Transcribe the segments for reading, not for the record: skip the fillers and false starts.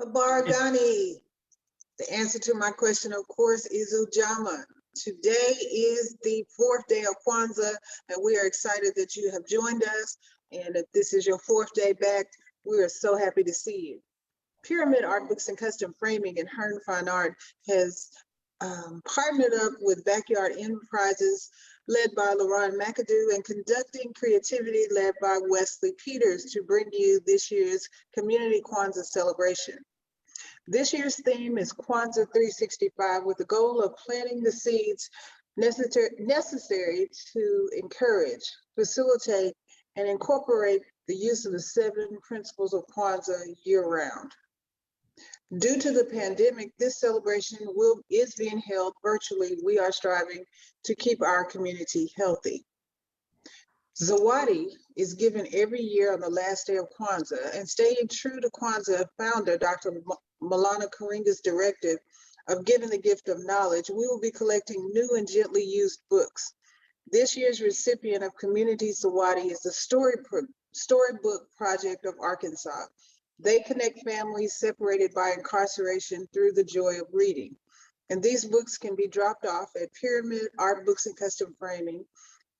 Baragani. The answer to my question, of course, is UJAMAA. Today is the 4th day of Kwanzaa, and we are excited that you have joined us. And if this is your 4th day back, we are so happy to see you. Pyramid Art Books and Custom Framing and Hearne Fine Art has partnered up with Backyard Enterprises, led by LaRon McAdoo, and Conducting Creativity, led by Wesley Peters, to bring you this year's Community Kwanzaa celebration. This year's theme is Kwanzaa 365, with the goal of planting the seeds necessary to encourage, facilitate, and incorporate the use of the 7 principles of Kwanzaa year-round. Due to the pandemic, this celebration is being held virtually. We are striving to keep our community healthy. Zawadi is given every year on the last day of Kwanzaa, and staying true to Kwanzaa founder Dr. Malana Karenga's directive of giving the gift of knowledge, we will be collecting new and gently used books. This year's recipient of Community Zawadi is the Storybook Project of Arkansas. They connect families separated by incarceration through the joy of reading. And these books can be dropped off at Pyramid Art Books and Custom Framing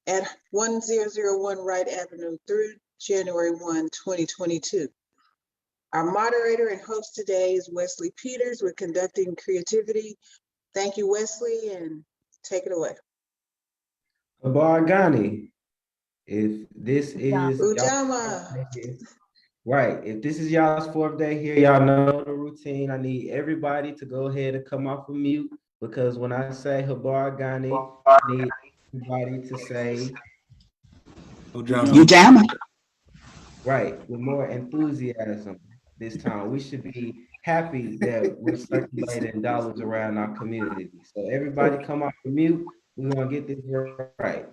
at 1001 Wright Avenue through January 1, 2022. Our moderator and host today is Wesley Peters with Conducting Creativity. Thank you, Wesley, and take it away. Baragani, if this is UJAMAA. Right, if this is y'all's 4th day here, y'all know the routine. I need everybody to go ahead and come off of mute, because when I say Baragani, I need everybody to say UJAMAA. Right, with more enthusiasm this time. We should be happy that we're circulating dollars around our community. So everybody come off of mute. We're gonna get this right.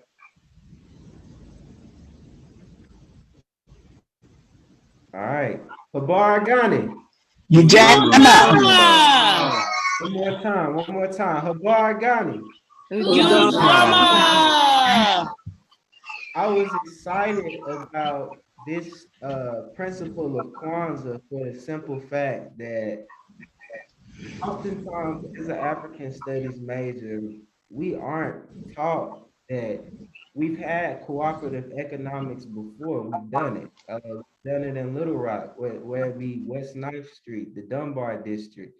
All right, Baragani. UJAMAA. One more time. Baragani. UJAMAA. I was excited about this principle of Kwanzaa for the simple fact that oftentimes as an African studies major, we aren't taught that we've had cooperative economics before. We've done it. We've done it in Little Rock, where it be West 9th Street, the Dunbar District.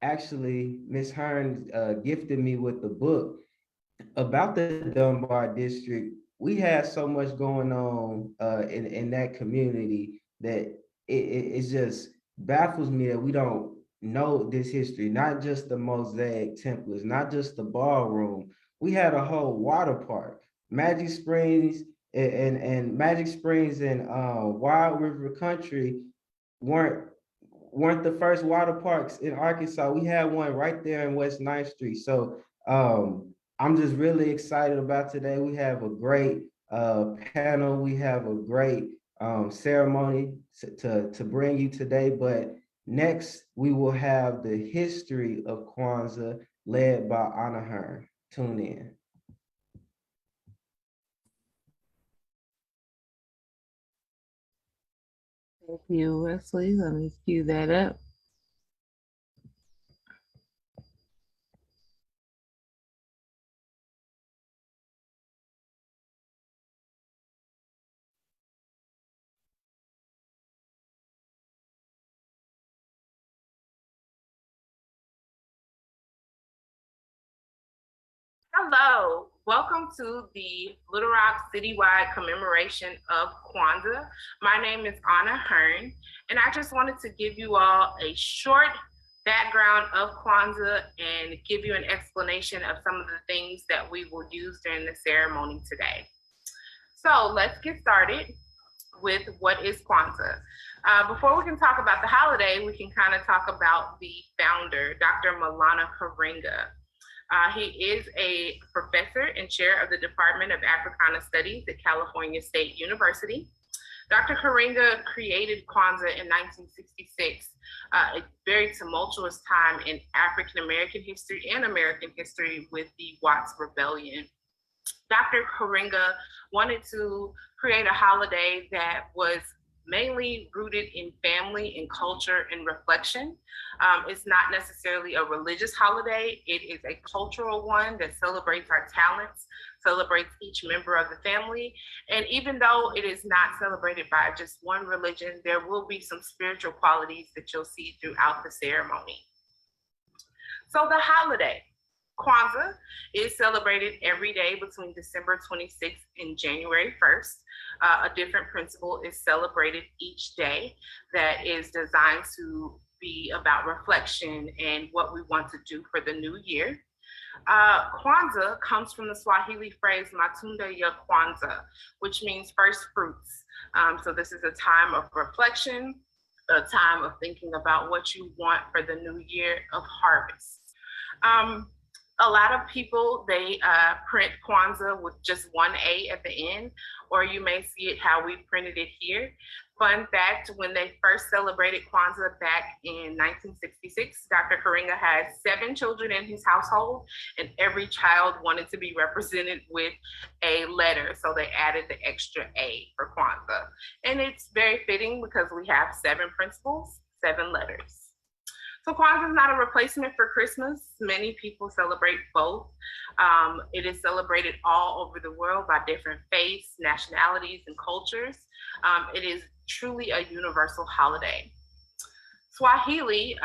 Actually, Ms. Hearne gifted me with the book about the Dunbar District. We had so much going on in that community that it just baffles me that we don't know this history, not just the mosaic templates, not just the ballroom. We had a whole water park, Magic Springs and Magic Springs and Wild River Country weren't the first water parks in Arkansas. We had one right there in West 9th Street. So I'm just really excited about today. We have a great panel. We have a great ceremony to bring you today. But next, we will have the history of Kwanzaa led by Auna Hearne. Tune in. Thank you, Wesley. Let me cue that up. Hello, welcome to the Little Rock Citywide Commemoration of Kwanzaa. My name is Auna Hearne, and I just wanted to give you all a short background of Kwanzaa and give you an explanation of some of the things that we will use during the ceremony today. So let's get started with what is Kwanzaa. Before we can talk about the holiday, we can kind of talk about the founder, Dr. Malana Karenga. He is a professor and chair of the Department of Africana Studies at California State University. Dr. Karenga created Kwanzaa in 1966, a very tumultuous time in African American history and American history with the Watts Rebellion. Dr. Karenga wanted to create a holiday that was mainly rooted in family and culture and reflection. It's not necessarily a religious holiday. It is a cultural one that celebrates our talents, celebrates each member of the family. And even though it is not celebrated by just one religion, there will be some spiritual qualities that you'll see throughout the ceremony. So the holiday, Kwanzaa, is celebrated every day between December 26th and January 1st. A different principle is celebrated each day that is designed to be about reflection and what we want to do for the new year. Kwanzaa comes from the Swahili phrase Matunda ya Kwanzaa, which means first fruits. So this is a time of reflection, a time of thinking about what you want for the new year of harvest. A lot of people, they print Kwanzaa with just one A at the end, or you may see it how we printed it here. Fun fact, when they first celebrated Kwanzaa back in 1966, Dr. Karenga had 7 children in his household, and every child wanted to be represented with a letter. So they added the extra A for Kwanzaa. And it's very fitting because we have 7 principles, 7 letters. So Kwanzaa is not a replacement for Christmas. Many people celebrate both. It is celebrated all over the world by different faiths, nationalities, and cultures. It is truly a universal holiday. Swahili,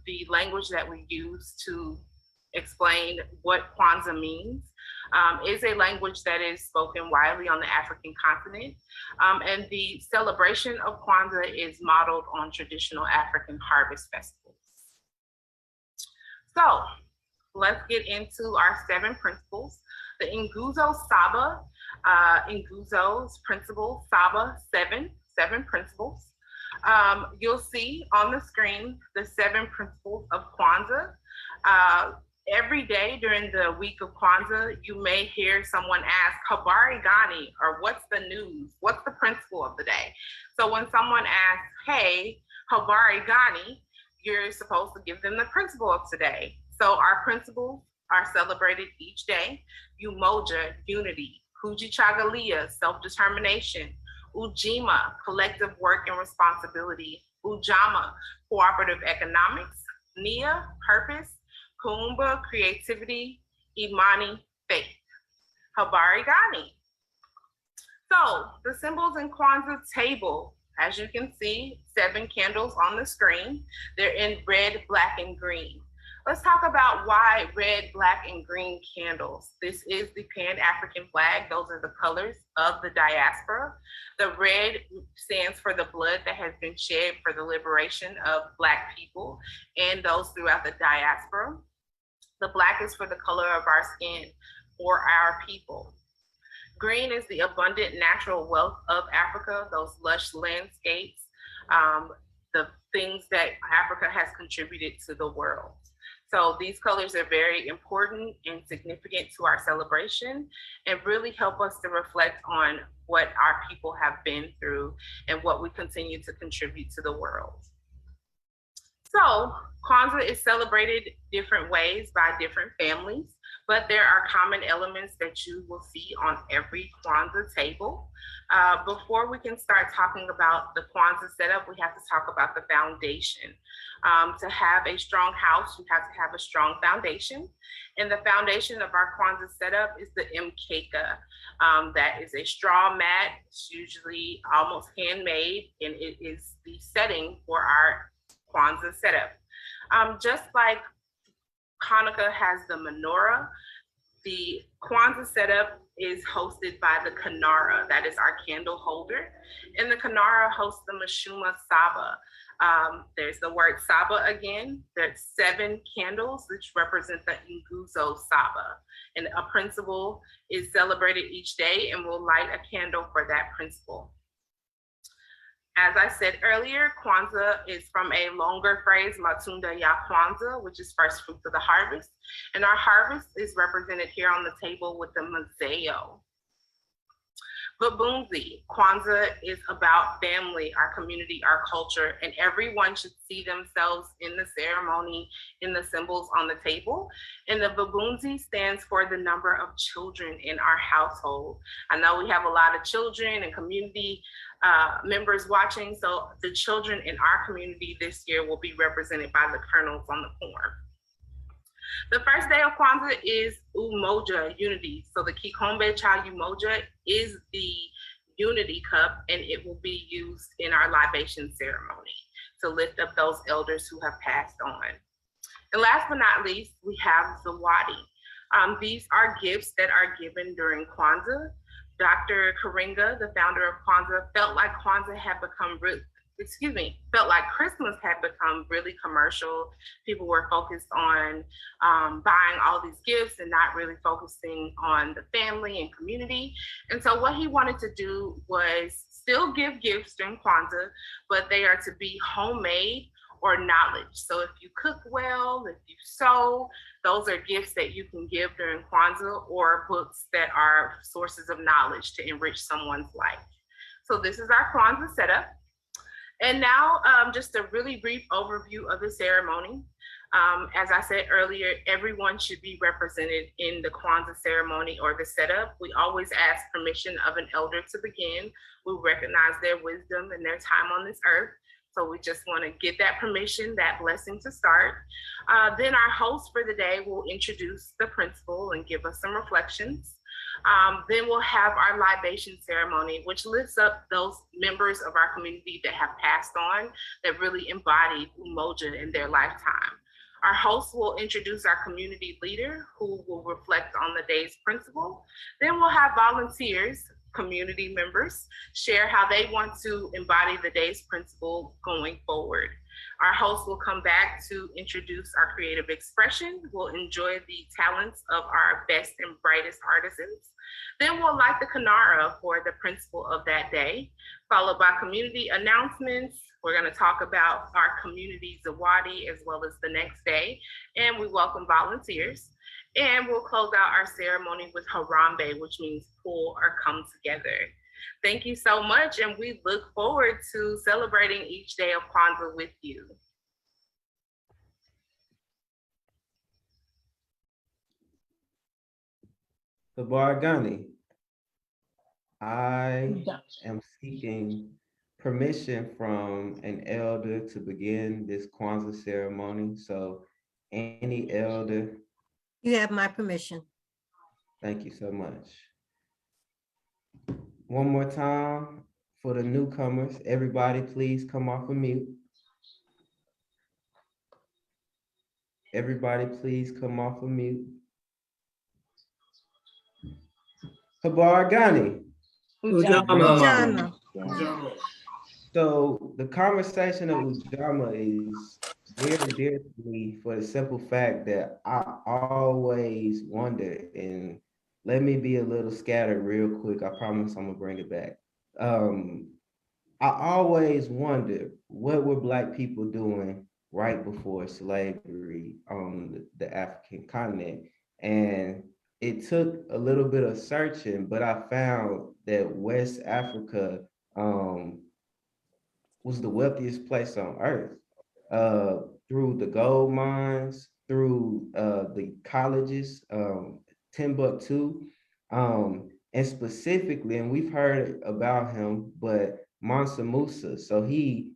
the language that we use to explain what Kwanzaa means, is a language that is spoken widely on the African continent. And the celebration of Kwanzaa is modeled on traditional African harvest festivals. So let's get into our 7 principles. The Nguzo Saba, Nguzo's principle, Saba, 7 principles. You'll see on the screen the 7 principles of Kwanzaa. Every day during the week of Kwanzaa, you may hear someone ask, Habari Gani, or what's the news? What's the principle of the day? So when someone asks, hey, Habari Gani, you're supposed to give them the principle of today. So our principles are celebrated each day. Umoja, unity. Kujichagulia, self-determination. UJAMAA, collective work and responsibility. UJAMAA, cooperative economics. Nia, purpose. Kuumba, creativity. Imani, faith. Habari Gani. So the symbols in Kwanzaa table, as you can see, 7 candles on the screen. They're in red, black, and green. Let's talk about why red, black, and green candles. This is the Pan-African flag. Those are the colors of the diaspora. The red stands for the blood that has been shed for the liberation of Black people and those throughout the diaspora. The black is for the color of our skin or our people. Green is the abundant natural wealth of Africa, those lush landscapes, the things that Africa has contributed to the world. So these colors are very important and significant to our celebration and really help us to reflect on what our people have been through and what we continue to contribute to the world. So Kwanzaa is celebrated different ways by different families, but there are common elements that you will see on every Kwanzaa table. Before we can start talking about the Kwanzaa setup, we have to talk about the foundation. To have a strong house, you have to have a strong foundation. And the foundation of our Kwanzaa setup is the mkeka. That is a straw mat. It's usually almost handmade, and it is the setting for our Kwanzaa setup. Just like Hanukkah has the menorah, the Kwanzaa setup is hosted by the Kinara, that is our candle holder. And the Kinara hosts the Mashuma Saba. There's the word Saba again. There's 7 candles which represent the Nguzo Saba. And a principle is celebrated each day and we'll light a candle for that principle. As I said earlier, Kwanzaa is from a longer phrase, Matunda ya Kwanzaa, which is first fruits of the harvest. And our harvest is represented here on the table with the Mazeo. Babunzi, Kwanzaa is about family, our community, our culture, and everyone should see themselves in the ceremony, in the symbols on the table. And the Babunzi stands for the number of children in our household. I know we have a lot of children and community members watching, so the children in our community this year will be represented by the kernels on the corn. The first day of Kwanzaa is Umoja, unity. So the Kikombe Cha Umoja is the unity cup, and it will be used in our libation ceremony to lift up those elders who have passed on. And last but not least, we have Zawadi. These are gifts that are given during Kwanzaa. Dr. Karenga, the founder of Kwanzaa, felt like Kwanzaa had become felt like Christmas had become really commercial. People were focused on buying all these gifts and not really focusing on the family and community. And so what he wanted to do was still give gifts during Kwanzaa, but they are to be homemade or knowledge. So if you cook well, if you sew, those are gifts that you can give during Kwanzaa, or books that are sources of knowledge to enrich someone's life. So this is our Kwanzaa setup. And now just a really brief overview of the ceremony. As I said earlier, everyone should be represented in the Kwanzaa ceremony or the setup. We always ask permission of an elder to begin. We recognize their wisdom and their time on this earth. So we just want to get that permission, that blessing to start. Then our host for the day will introduce the principal and give us some reflections. Then we'll have our libation ceremony, which lifts up those members of our community that have passed on, that really embodied Umoja in their lifetime. Our host will introduce our community leader, who will reflect on the day's principle. Then we'll have volunteers, community members, share how they want to embody the day's principle going forward. Our host will come back to introduce our creative expression. We'll enjoy the talents of our best and brightest artisans. Then we'll light the Kinara for the principle of that day, followed by community announcements. We're going to talk about our community Zawadi as well as the next day, and we welcome volunteers. And we'll close out our ceremony with Harambe, which means pull or come together. Thank you so much, and we look forward to celebrating each day of Kwanzaa with you. Tabargani, I am seeking permission from an elder to begin this Kwanzaa ceremony. So any elder. You have my permission. Thank you so much. One more time for the newcomers, everybody please come off of mute. Everybody please come off of mute. Tabargani. Ujama. So the conversation of Ujama is very dear to me for the simple fact that I always wonder, and let me be a little scattered real quick. I promise I'm gonna bring it back. I always wonder, what were Black people doing right before slavery on the African continent? And it took a little bit of searching, but I found that West Africa was the wealthiest place on earth, through the gold mines, through the colleges, Timbuktu, and specifically, and we've heard about him, but Mansa Musa. So he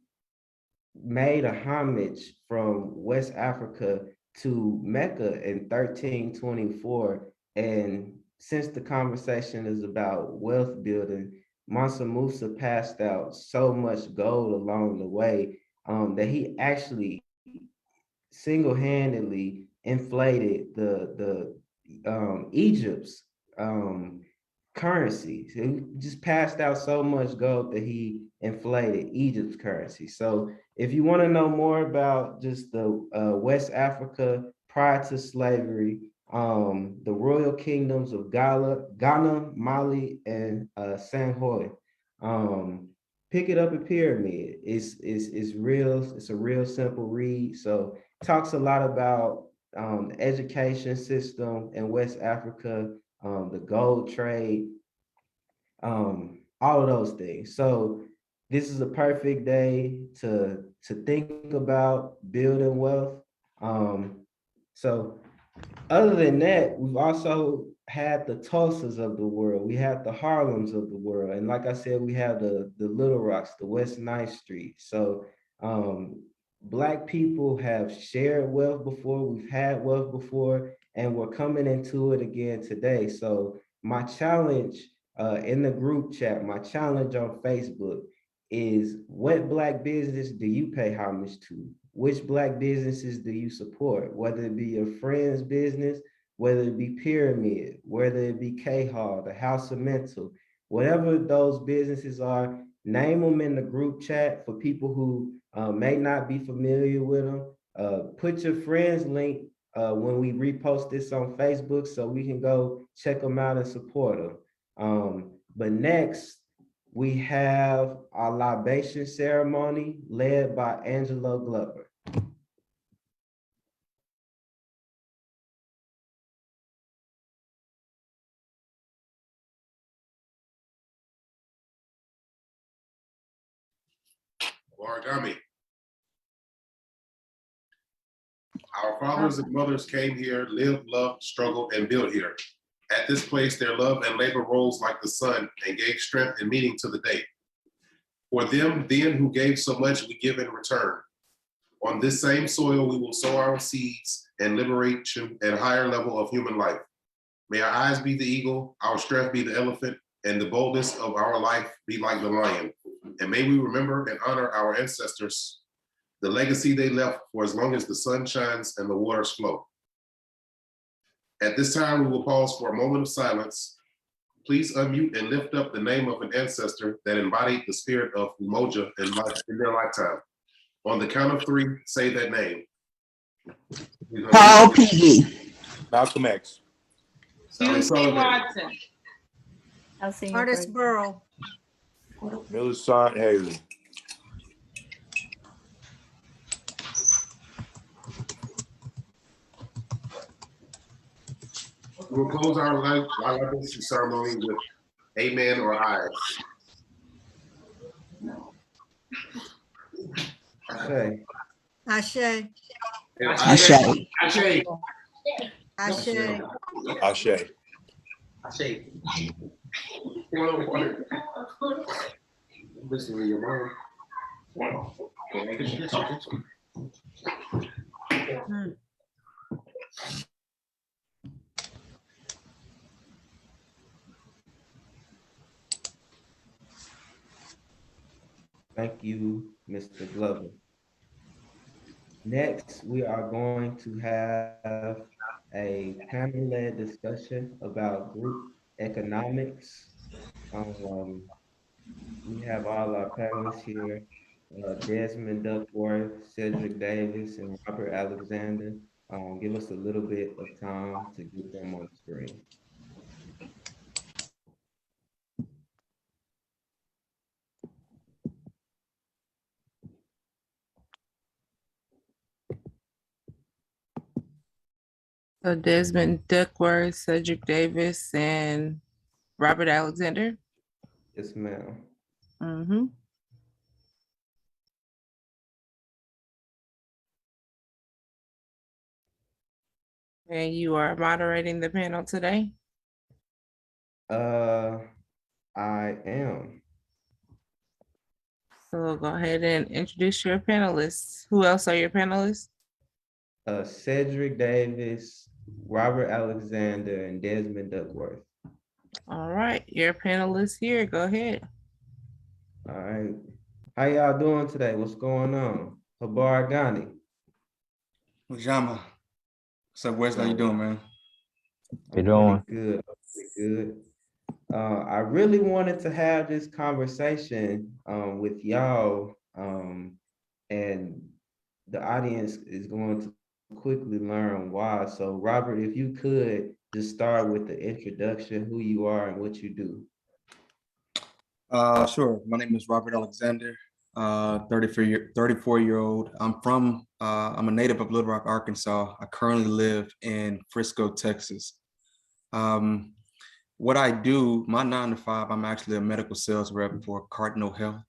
made a homage from West Africa to Mecca in 1324. And since the conversation is about wealth building, Mansa Musa passed out so much gold along the way that he actually single-handedly inflated the Egypt's currency. So he just passed out so much gold that he inflated Egypt's currency. So if you want to know more about just the West Africa prior to slavery, the royal kingdoms of Ghana, Mali, and Sanhoi, pick it up at Pyramid. It's real. It's a real simple read. So it talks a lot about the education system in West Africa, the gold trade, all of those things. So this is a perfect day to think about building wealth. So other than that, we've also had the Tulsas of the world. We have the Harlems of the world. And like I said, we have the Little Rocks, the West 9th Street. So Black people have shared wealth before, we've had wealth before, and we're coming into it again today. So my challenge in the group chat, my challenge on Facebook is, what Black business do you pay homage to? Which Black businesses do you support? Whether it be your friend's business, whether it be Pyramid, whether it be K-Hall, the House of Mental, whatever those businesses are, name them in the group chat for people who may not be familiar with them. Put your friends link when we repost this on Facebook so we can go check them out and support them. But next, we have our libation ceremony led by Angelo Glover. Origami. Our fathers and mothers came here, lived, loved, struggled, and built here. At this place, their love and labor rose like the sun and gave strength and meaning to the day. For them then who gave so much, we give in return. On this same soil, we will sow our seeds and liberation at a higher level of human life. May our eyes be the eagle, our strength be the elephant, and the boldness of our life be like the lion. And may we remember and honor our ancestors, the legacy they left for as long as the sun shines and the waters flow. At this time, we will pause for a moment of silence. Please unmute and lift up the name of an ancestor that embodied the spirit of Umoja in their lifetime. On the count of 3, say that name. Paul P. Malcolm X. Sally Sullivan. Artist Burrow. Millicent Haley. We'll close our libation ceremony with amen or ayes. Okay. Ashe. Ashe. Ashe. Ashe. Ashe. Ashe. Listen to your mom. Thank you, Mr. Glover. Next, we are going to have a panel-led discussion about group economics. We have all our panelists here, Desmond Duckworth, Cedric Davis, and Robert Alexander. Give us a little bit of time to get them on the screen. So Desmond Duckworth, Cedric Davis, and Robert Alexander. Yes, ma'am. Mm-hmm. And you are moderating the panel today? I am. So go ahead and introduce your panelists. Who else are your panelists? Cedric Davis, Robert Alexander, and Desmond Duckworth. All right, your panelists here. Go ahead. All right. How y'all doing today? What's going on? Habar Ghani. UJAMAA. What's up, Wesley? How you doing, man? You doing? Good. Good. I really wanted to have this conversation with y'all, and the audience is going to quickly learn why. So, Robert, if you could just start with the introduction, who you are and what you do. Sure. My name is Robert Alexander, 34-year-old. I'm a native of Little Rock, Arkansas. I currently live in Frisco, Texas. what I do, my 9 to 5, I'm actually a medical sales rep for Cardinal Health.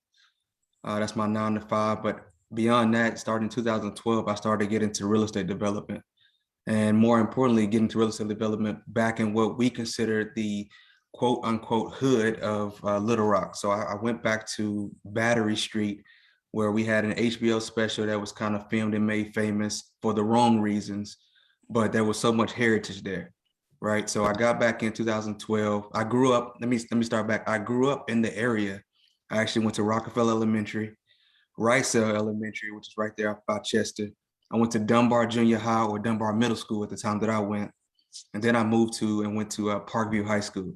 That's my 9 to 5. But beyond that, starting in 2012, I started to get into real estate development. And more importantly, get into real estate development back in what we consider the quote unquote hood of Little Rock. So I went back to Battery Street, where we had an HBO special that was kind of filmed and made famous for the wrong reasons, but there was so much heritage there, right? So I got back in 2012. I grew up, let me start back. I grew up in the area. I actually went to Rockefeller Elementary, Ricell Elementary, which is right there by Chester. I went to Dunbar Junior High, or Dunbar Middle School at the time that I went. And then I moved to and went to Parkview High School.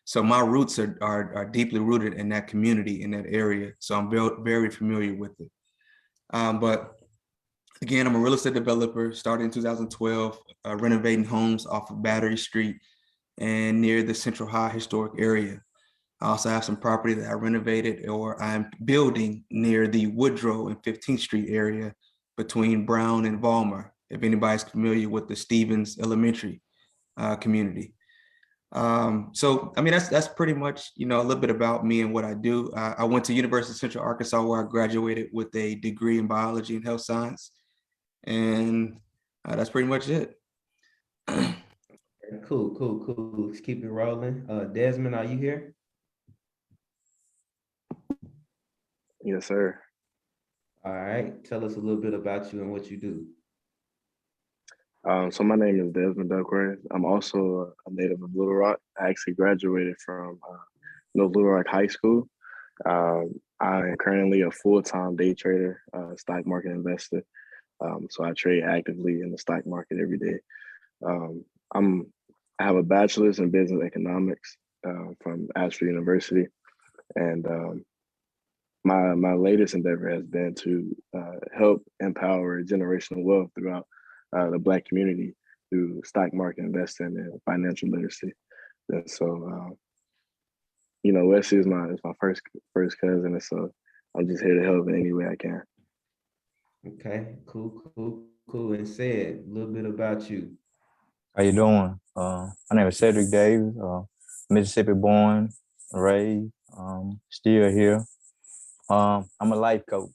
So my roots are deeply rooted in that community, in that area. So I'm very familiar with it. But again, I'm a real estate developer, started in 2012, renovating homes off of Battery Street and near the Central High historic area. I also have some property that I renovated or I'm building near the Woodrow and 15th Street area between Brown and Vollmer, if anybody's familiar with the Stevens Elementary community. So, I mean, that's pretty much, a little bit about me and what I do. I went to University of Central Arkansas, where I graduated with a degree in biology and health science. And that's pretty much it. Cool. Let's keep it rolling. Desmond, are you here? Yes, sir. All right. Tell us a little bit about you and what you do. So my name is Desmond Douglas. I'm also a native of Little Rock. I actually graduated from Little Rock High School. I am currently a full-time day trader, stock market investor. So I trade actively in the stock market every day. I have a bachelor's in business economics from Ashford University, and my latest endeavor has been to help empower generational wealth throughout the Black community through stock market investing and financial literacy. And so, Wesley is my first cousin, and so I'm just here to help in any way I can. Okay, cool. And said a little bit about you. How you doing? My name is Cedric Davis, Mississippi born, raised, still here. I'm a life coach,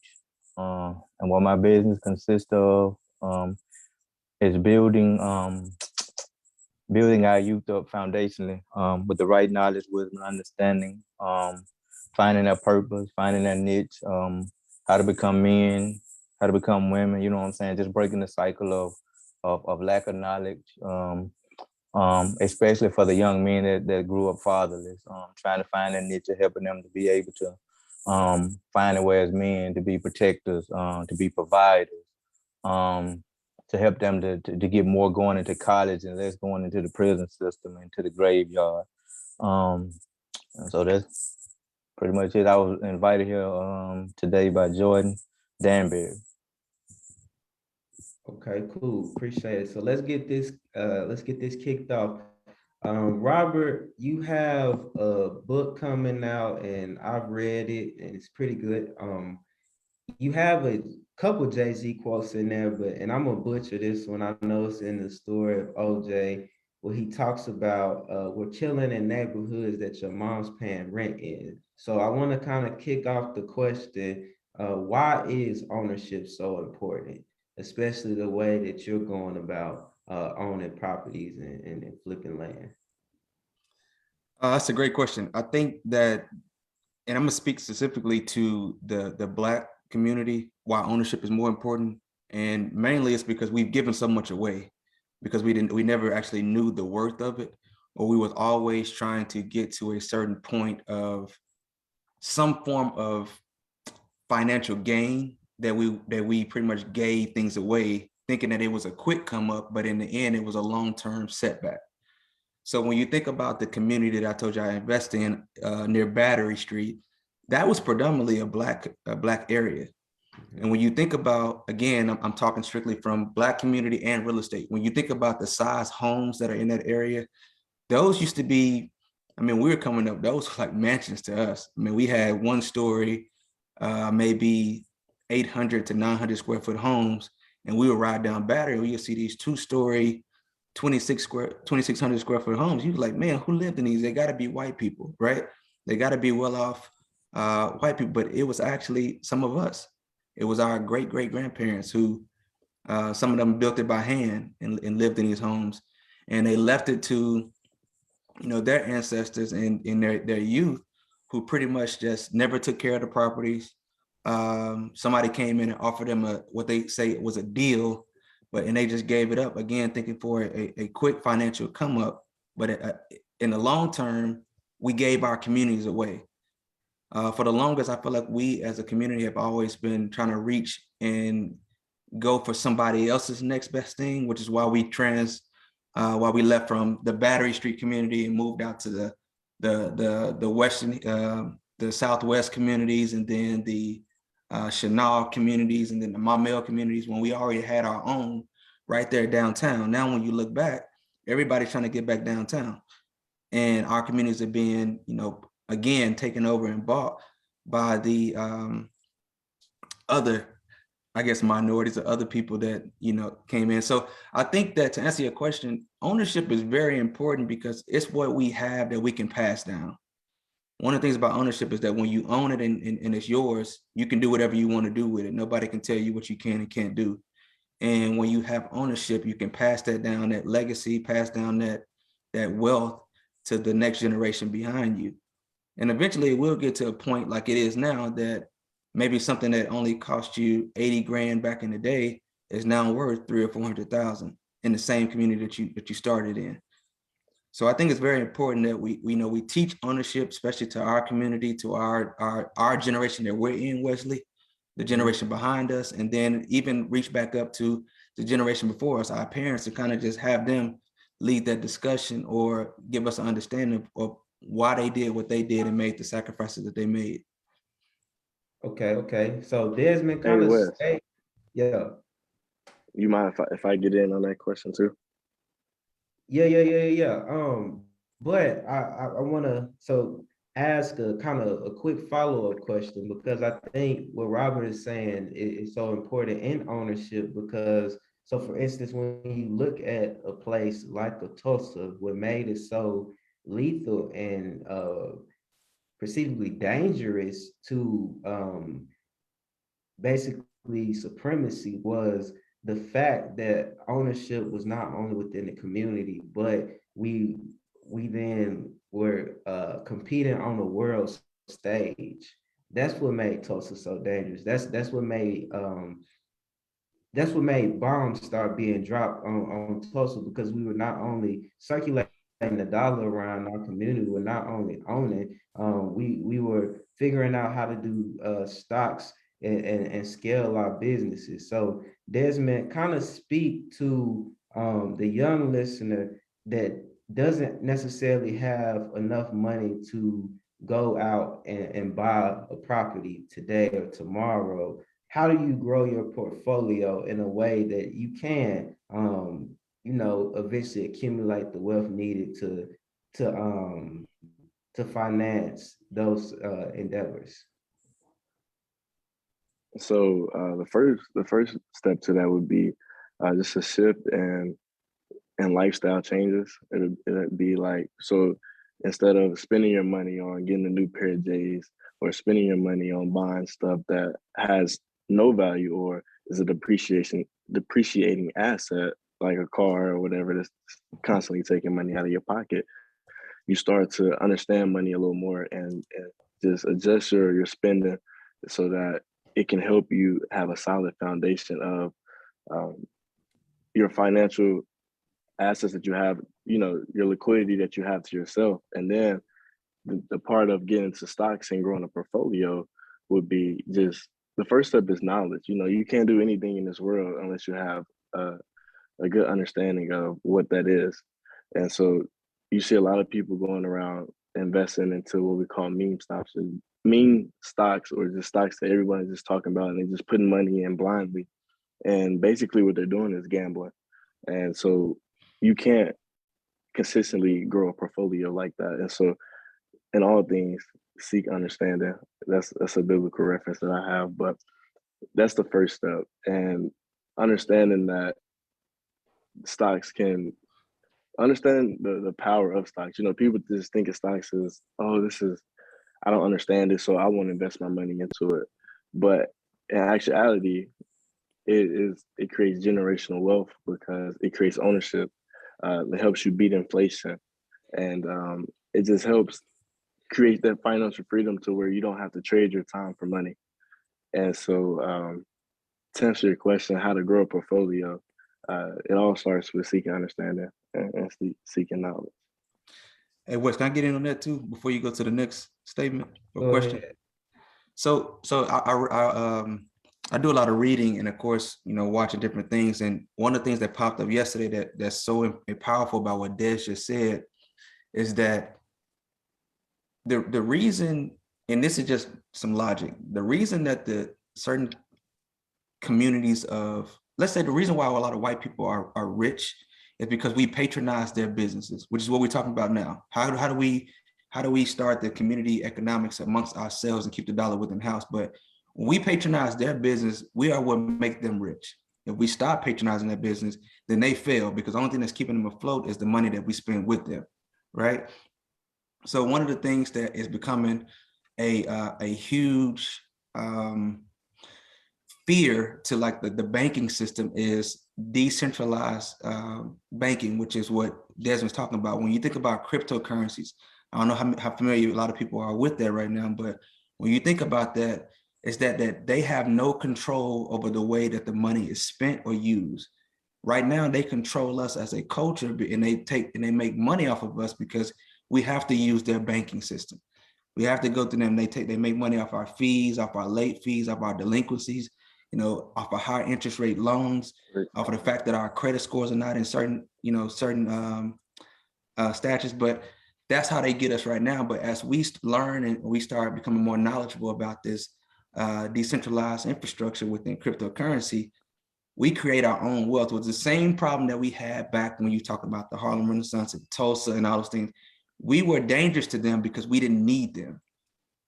and what my business consists of is building our youth up foundationally with the right knowledge, wisdom, and understanding, finding their purpose, finding their niche, how to become men, how to become women, you know what I'm saying? Just breaking the cycle of lack of knowledge, especially for the young men that grew up fatherless, trying to find their niche, helping them to be able to find a way as men to be protectors, to be providers, to help them to get more going into college and less going into the prison system and to the graveyard. And so that's pretty much it. I was invited here today by Jordan Danbury. Okay, cool. Appreciate it. So let's get this kicked off. Robert, you have a book coming out and I've read it and it's pretty good. You have a couple Jay-Z quotes in there, and I'm gonna butcher this one. I know it's in the story of OJ, where he talks about we're chilling in neighborhoods that your mom's paying rent in. So I want to kind of kick off the question, why is ownership so important, especially the way that you're going about owning properties and flipping land? That's a great question. I think that, and I'm gonna speak specifically to the Black community, why ownership is more important. And mainly it's because we've given so much away, because we never actually knew the worth of it, or we was always trying to get to a certain point of some form of financial gain that we pretty much gave things away, thinking that it was a quick come up, but in the end, it was a long-term setback. So when you think about the community that I told you I invest in near Battery Street, that was predominantly a black area. And when you think about, again, I'm talking strictly from Black community and real estate. When you think about the size homes that are in that area, those used to be, I mean, we were coming up, those were like mansions to us. I mean, we had 1 story, maybe 800 to 900 square foot homes. And we would ride down Battery, we would see these 2-story, 2,600 square foot homes. You like, man, who lived in these? They got to be white people, right? They got to be well off white people, but it was actually some of us. It was our great grandparents who, some of them built it by hand and lived in these homes, and they left it to, their ancestors and in their youth, who pretty much just never took care of the properties. Somebody came in and offered them what they say was a deal, and they just gave it up, again, thinking for a quick financial come up. But in the long term, we gave our communities away. For the longest, I feel like we as a community have always been trying to reach and go for somebody else's next best thing, which is why we left from the Battery Street community and moved out to the western, the Southwest communities, and then the Chenal communities, and then the Maumelle communities, when we already had our own right there downtown. Now, when you look back, everybody's trying to get back downtown, and our communities are being, again, taken over and bought by the other, I guess, minorities or other people that, came in. So I think that, to answer your question, ownership is very important because it's what we have that we can pass down. One of the things about ownership is that when you own it and it's yours, you can do whatever you want to do with it. Nobody can tell you what you can and can't do. And when you have ownership, you can pass that down, that legacy, pass down that wealth to the next generation behind you. And eventually it will get to a point like it is now, that maybe something that only cost you 80 grand back in the day is now worth 300,000 or 400,000 in the same community that you started in. So I think it's very important that we teach ownership, especially to our community, to our generation that we're in, Wesley, the generation behind us, and then even reach back up to the generation before us, our parents, to kind of just have them lead that discussion or give us an understanding of why they did what they did and made the sacrifices that they made. Okay. So Desmond Hey, kind of Wes, yeah. you mind if I get in on that question too? Yeah. But I want to ask a kind of a quick follow-up question, because I think what Robert is saying is so important in ownership. Because, so for instance, when you look at a place like a Tulsa, what made it so lethal and perceivably dangerous to basically supremacy was the fact that ownership was not only within the community, but we then were competing on the world stage. That's what made Tulsa so dangerous. That's what made bombs start being dropped on Tulsa, because we were not only circulating the dollar around our community, we're not only owning, we were figuring out how to do stocks and scale our businesses. So Desmond, kind of speak to the young listener that doesn't necessarily have enough money to go out and buy a property today or tomorrow. How do you grow your portfolio in a way that you can, eventually accumulate the wealth needed to finance those endeavors? So the first step to that would be just a shift and lifestyle changes. It'd be like, so instead of spending your money on getting a new pair of J's, or spending your money on buying stuff that has no value or is a depreciating asset, like a car or whatever, that's constantly taking money out of your pocket, you start to understand money a little more and just adjust your spending so that it can help you have a solid foundation of your financial assets that you have, your liquidity that you have to yourself. And then the part of getting into stocks and growing a portfolio would be just, the first step is knowledge. You can't do anything in this world unless you have a good understanding of what that is. And so you see a lot of people going around investing into what we call meme stocks, or just stocks that everybody's just talking about, and they're just putting money in blindly. And basically what they're doing is gambling. And so you can't consistently grow a portfolio like that. And so in all things, seek understanding. That's a biblical reference that I have, but that's the first step. And understanding that stocks can understand the power of stocks. You know, people just think of stocks as, oh, I don't understand it, so I won't invest my money into it. But in actuality, it creates generational wealth because it creates ownership. It helps you beat inflation, and it just helps create that financial freedom to where you don't have to trade your time for money. And so, to answer your question, how to grow a portfolio, it all starts with seeking understanding and seeking knowledge. Hey, Wes, can I get in on that too before you go to the next statement or Go question? ahead. So I do a lot of reading and, of course, you know, watching different things. And one of the things that popped up yesterday that's so powerful about what Des just said is that the reason, and this is just some logic, the reason that the certain communities of, let's say the reason why a lot of white people are rich is because we patronize their businesses, which is what we're talking about now. How do we start the community economics amongst ourselves and keep the dollar within house? But when we patronize their business, we are what make them rich. If we stop patronizing their business, then they fail, because the only thing that's keeping them afloat is the money that we spend with them, right? So one of the things that is becoming a huge fear to like the banking system is decentralized banking, which is what Desmond's talking about. When you think about cryptocurrencies, I don't know how familiar a lot of people are with that right now, but when you think about that, is that they have no control over the way that the money is spent or used. Right now, they control us as a culture, and they make money off of us because we have to use their banking system. We have to go through them. They make money off our fees, off our late fees, off our delinquencies, you know, off of high interest rate loans, off of the fact that our credit scores are not in certain statutes. But that's how they get us right now. But as we learn and we start becoming more knowledgeable about this decentralized infrastructure within cryptocurrency, we create our own wealth. It was the same problem that we had back when you talk about the Harlem Renaissance and Tulsa and all those things. We were dangerous to them because we didn't need them.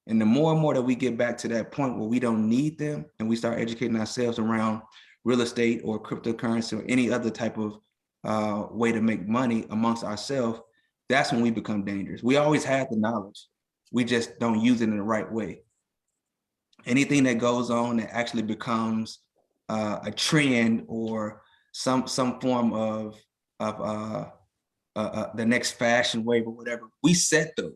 And the more and more that we get back to that point where we don't need them and we start educating ourselves around real estate or cryptocurrency or any other type of way to make money amongst ourselves, that's when we become dangerous. We always had the knowledge. We just don't use it in the right way. Anything that goes on that actually becomes a trend or some form of the next fashion wave or whatever, we set those.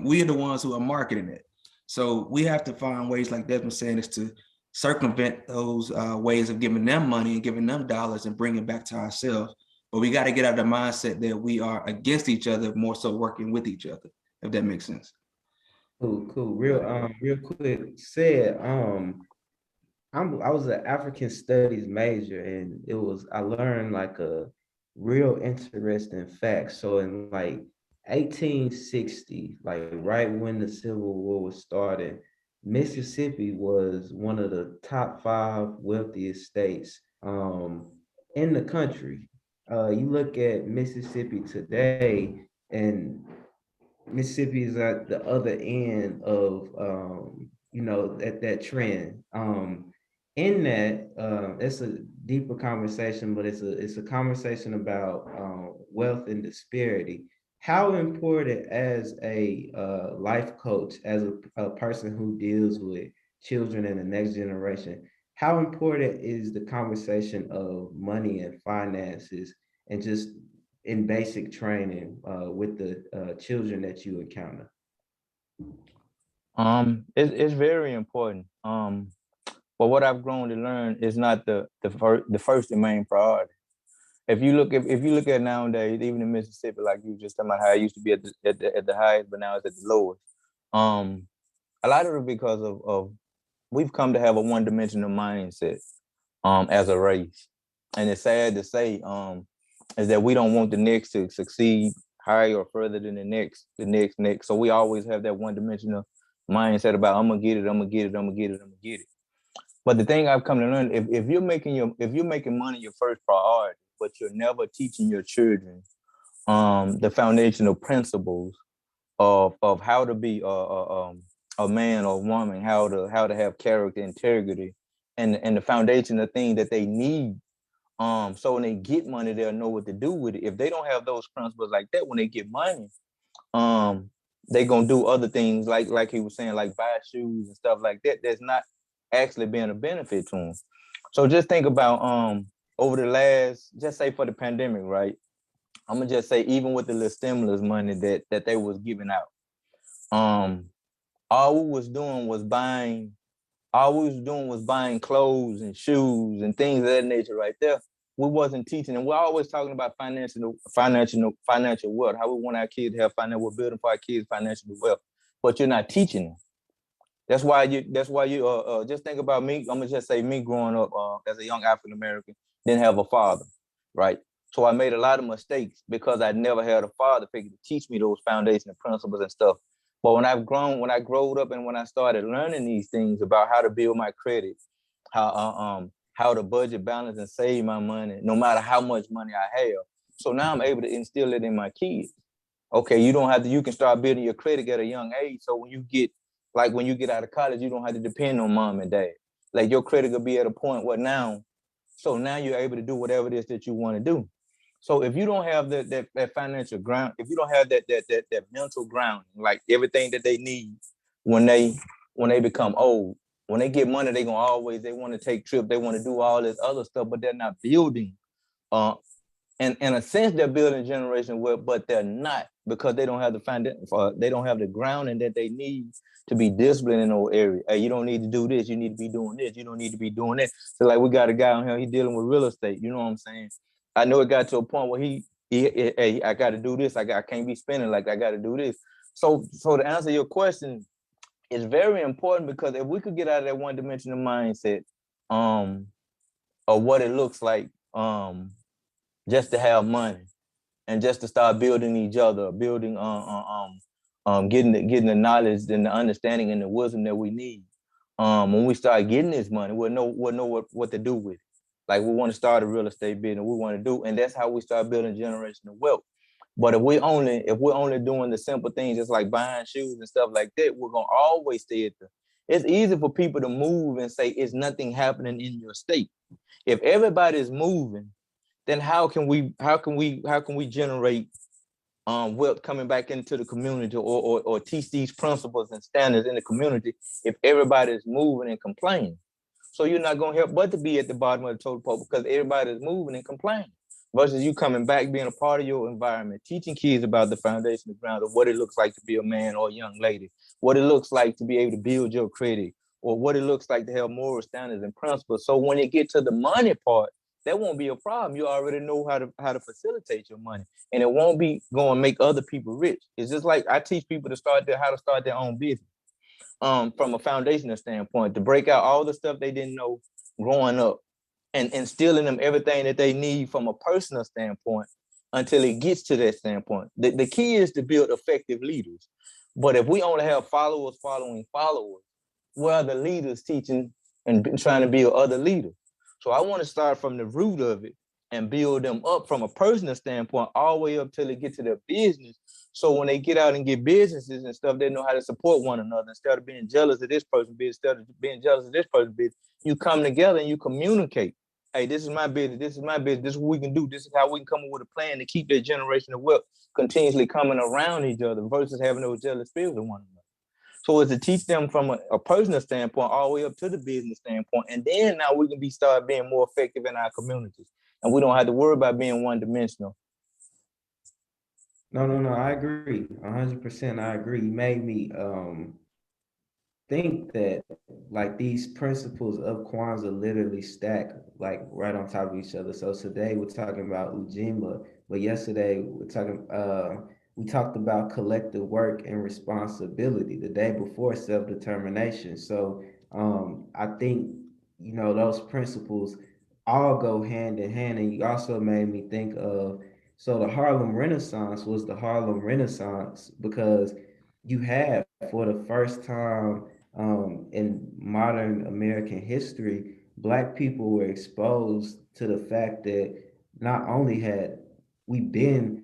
We are the ones who are marketing it. So we have to find ways, like Desmond saying, is to circumvent those ways of giving them money and giving them dollars and bring it back to ourselves. But we got to get out of the mindset that we are against each other, more so working with each other, if that makes sense. Cool. Real quick, said I was an African studies major, and I learned like a real interesting fact. So in like 1860, like right when the Civil War was starting, Mississippi was one of the top 5 wealthiest states in the country. You look at Mississippi today, and Mississippi is at the other end of that trend. In that, it's a deeper conversation, but it's a conversation about wealth and disparity. How important as a life coach, as a person who deals with children and the next generation, how important is the conversation of money and finances and just in basic training with the children that you encounter? It's very important. But what I've grown to learn is not the first and main priority. If you look at nowadays, even in Mississippi, like you just talking about how it used to be at the highest, but now it's at the lowest. A lot of it because of we've come to have a one-dimensional mindset as a race, and it's sad to say is that we don't want the next to succeed higher or further than the next. So we always have that one-dimensional mindset about I'm gonna get it. But the thing I've come to learn, if you're making money your first priority, but you're never teaching your children the foundational principles of how to be a man or woman, how to have character, integrity, and the foundational thing that they need So when they get money, they'll know what to do with it. If they don't have those principles like that, when they get money, they gonna do other things like he was saying, like buy shoes and stuff like that. That's not actually being a benefit to them. So just think about over the last, just say for the pandemic, right? I'm gonna just say even with the little stimulus money that they was giving out, all we was doing was buying clothes and shoes and things of that nature right there. We wasn't teaching, and we're always talking about financial wealth, how we want our kids to have financial, we're building for our kids financial wealth, but you're not teaching them. That's why you just think about me. I'm gonna just say me growing up as a young African American, didn't have a father, right? So I made a lot of mistakes because I never had a father figure to teach me those foundational principles and stuff. But when I growed up and when I started learning these things about how to build my credit, how to budget, balance, and save my money, no matter how much money I have. So now I'm able to instill it in my kids. Okay, you can start building your credit at a young age. So when you get out of college, you don't have to depend on mom and dad. Like your credit will be at a point where now you're able to do whatever it is that you want to do. So if you don't have that financial ground, if you don't have that mental ground, like everything that they need when they become old, when they get money, they want to take trips, they want to do all this other stuff, but they're not building. And in a sense, they're building generation wealth, but they're not, because they don't have the foundation, they don't have the grounding that they need to be disciplined in those areas. Hey, you don't need to do this. You need to be doing this. You don't need to be doing that. So like we got a guy on here, he's dealing with real estate. You know what I'm saying? I know it got to a point where hey, I got to do this. I can't be spending like I got to do this. So to answer your question, it's very important, because if we could get out of that one-dimensional mindset of what it looks like just to have money and just to start building each other, building getting the knowledge and the understanding and the wisdom that we need. When we start getting this money, we'll know what to do with it. Like we want to start a real estate business, we want to do, and that's how we start building generational wealth. But if we're only doing the simple things, just like buying shoes and stuff like that, we're gonna always stay at it's easy for people to move and say it's nothing happening in your state. If everybody's moving, then how can we generate wealth coming back into the community, or teach these principles and standards in the community if everybody's moving and complaining? So you're not gonna help but to be at the bottom of the totem pole, because everybody's moving and complaining. Versus you coming back, being a part of your environment, teaching kids about the foundational ground of what it looks like to be a man or a young lady, what it looks like to be able to build your credit, or what it looks like to have moral standards and principles. So when you get to the money part, that won't be a problem. You already know how to facilitate your money, and it won't be going to make other people rich. It's just like I teach people how to start their own business from a foundational standpoint, to break out all the stuff they didn't know growing up, and instill in them everything that they need from a personal standpoint until it gets to that standpoint. The key is to build effective leaders. But if we only have followers following followers, where are the leaders teaching and trying to build other leaders? So I want to start from the root of it and build them up from a personal standpoint all the way up till they get to their business. So when they get out and get businesses and stuff, they know how to support one another instead of being jealous of this person's business, instead of being jealous of this person's business. You come together and you communicate. Hey, this is my business. This is my business. This is what we can do. This is how we can come up with a plan to keep that generational wealth continuously coming around each other versus having those jealous feelings of one another. So it's to teach them from a personal standpoint all the way up to the business standpoint. And then now we can start being more effective in our communities. And we don't have to worry about being one-dimensional. No, I agree. 100%, I agree. You made me think that like these principles of Kwanzaa literally stack like right on top of each other. So today we're talking about UJAMAA, but yesterday we talked about collective work and responsibility. The day before, self-determination. So I think those principles all go hand in hand. And you also made me think of, so the Harlem Renaissance was the Harlem Renaissance because you had, for the first time in modern American history, Black people were exposed to the fact that not only had we been,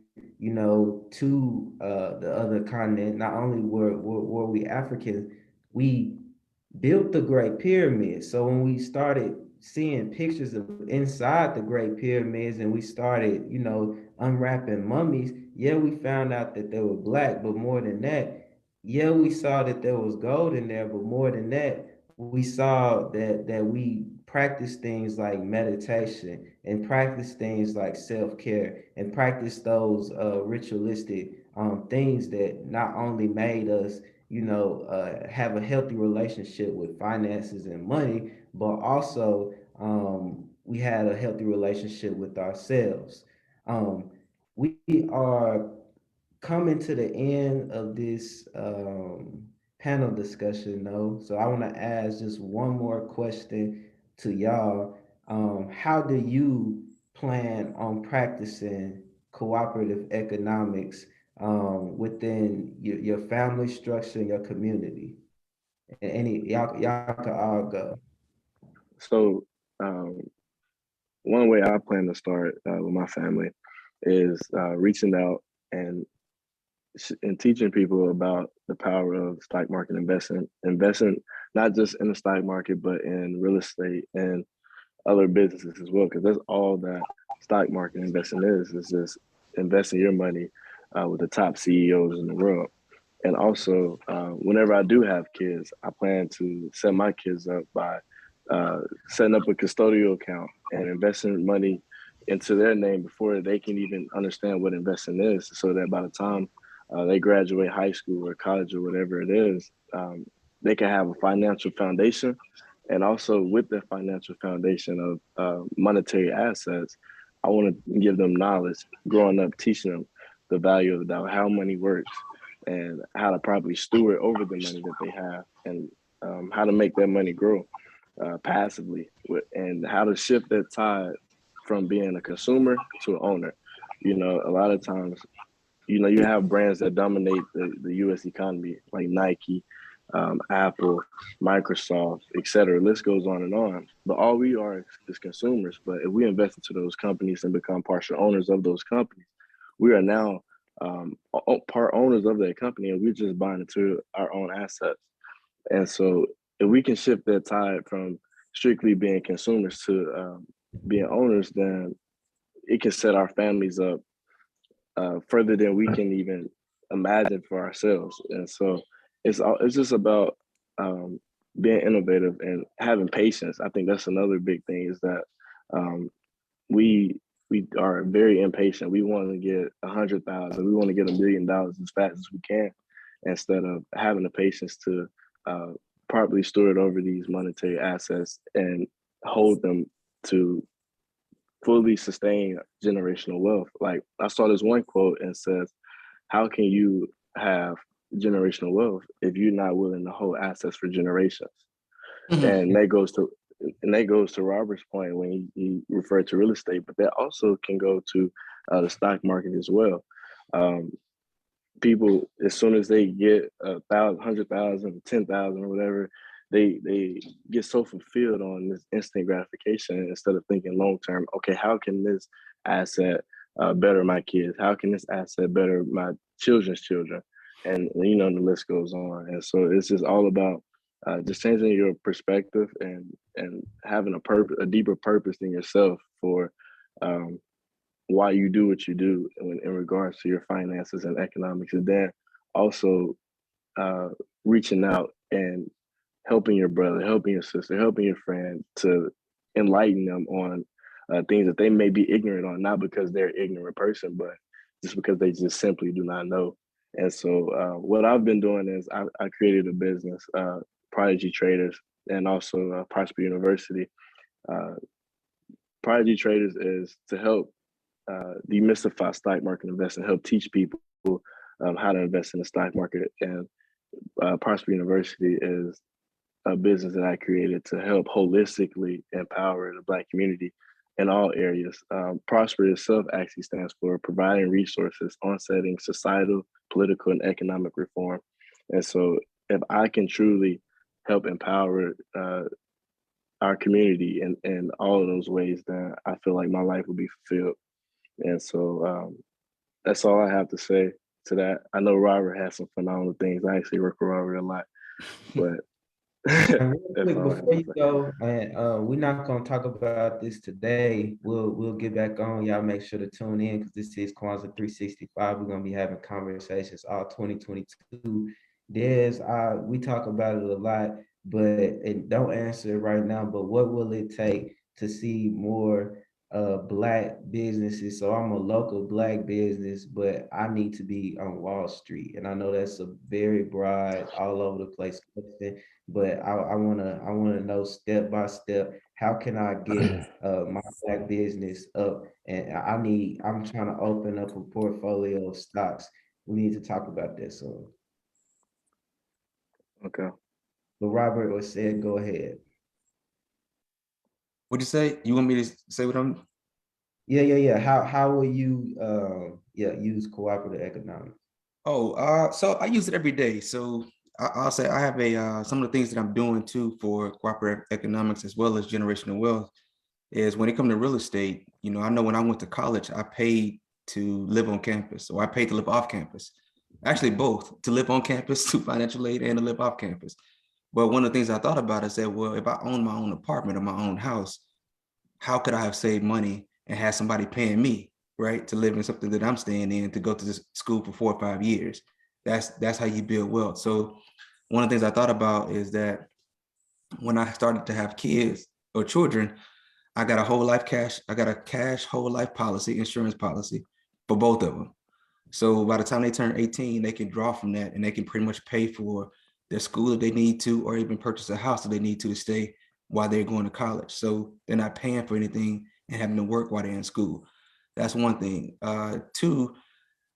to the other continent, not only were we Africans, we built the Great Pyramid. So when we started seeing pictures of inside the Great Pyramids, and we started, unwrapping mummies. Yeah, we found out that they were Black, but more than that, yeah, we saw that there was gold in there, but more than that, we saw that we practice things like meditation and practice things like self-care and practice those ritualistic things that not only made us, have a healthy relationship with finances and money, but also we had a healthy relationship with ourselves. We are coming to the end of this panel discussion, though. So I want to ask just one more question to y'all. How do you plan on practicing cooperative economics within your family structure and your community? And y'all can all go. So one way I plan to start with my family is reaching out and teaching people about the power of stock market investing not just in the stock market, but in real estate and other businesses as well, because that's all that stock market investing is just investing your money with the top CEOs in the world. And also, whenever I do have kids, I plan to set my kids up by setting up a custodial account and investing money into their name before they can even understand what investing is, so that by the time they graduate high school or college or whatever it is, they can have a financial foundation. And also with the financial foundation of monetary assets, I want to give them knowledge growing up, teaching them the value of how money works and how to properly steward over the money that they have, and how to make that money grow passively, and how to shift that tide from being a consumer to an owner. A lot of times, you have brands that dominate the US economy, like Nike, Apple, Microsoft, et cetera. List goes on and on. But all we are is consumers. But if we invest into those companies and become partial owners of those companies, we are now part owners of that company, and we're just buying into our own assets. And so if we can shift that tide from strictly being consumers to being owners, then it can set our families up further than we can even imagine for ourselves. And so it's just about being innovative and having patience. I think that's another big thing, is that we are very impatient. We want to get 100,000, we want to get $1 million as fast as we can, instead of having the patience to properly steward over these monetary assets and hold them to fully sustain generational wealth. Like, I saw this one quote and says, how can you have generational wealth if you're not willing to hold assets for generations? And that goes to Robert's point when he referred to real estate, but that also can go to the stock market as well. People, as soon as they get 100,000, 10,000 or whatever, they get so fulfilled on this instant gratification instead of thinking long term. Okay, how can this asset better my kids? How can this asset better my children's children? And the list goes on. And so it's just all about just changing your perspective and having a deeper purpose in yourself for why you do what you do in regards to your finances and economics. And then also reaching out and helping your brother, helping your sister, helping your friend, to enlighten them on things that they may be ignorant on, not because they're an ignorant person, but just because they just simply do not know. And so what I've been doing is I created a business, Prodigy Traders, and also Prosper University. Prodigy Traders is to help demystify stock market investing, help teach people how to invest in the stock market. And Prosper University is a business that I created to help holistically empower the Black community in all areas. Prosper itself actually stands for providing resources on setting societal, political, and economic reform. And so if I can truly help empower our community in all of those ways, then I feel like my life will be fulfilled. And so that's all I have to say to that. I know Robert has some phenomenal things. I actually work with Robert a lot, but And real That's quick, all I have before to you say. go, and we're not gonna talk about this today. We'll get back on. Y'all make sure to tune in because this is Kwanzaa 365. We're gonna be having conversations all 2022. We talk about it a lot, but and don't answer it right now. But what will it take to see more Black businesses? So I'm a local Black business, but I need to be on Wall Street, and I know that's a very broad, all over the place question. But I wanna know step by step, how can I get my Black business up? And I'm trying to open up a portfolio of stocks. We need to talk about that soon. Okay. But Robert was said, go ahead. What'd you say? You want me to say what I'm? Yeah. How will you use cooperative economics? Oh, so I use it every day. So I'll say I have some of the things that I'm doing too for cooperative economics as well as generational wealth is when it comes to real estate. You know, I know when I went to college, I paid to live on campus, or I paid to live off campus. Actually, both, to live on campus, to financial aid, and to live off campus. But one of the things I thought about is that, well, if I own my own apartment or my own house, how could I have saved money and had somebody paying me, right, to live in something that I'm staying in, to go to this school for 4 or 5 years? That's how you build wealth. So one of the things I thought about is that when I started to have kids or children, I got a cash whole life policy, insurance policy for both of them. So by the time they turn 18, they can draw from that and they can pretty much pay for their school if they need to, or even purchase a house if they need to stay while they're going to college. So they're not paying for anything and having to work while they're in school. That's one thing. Two,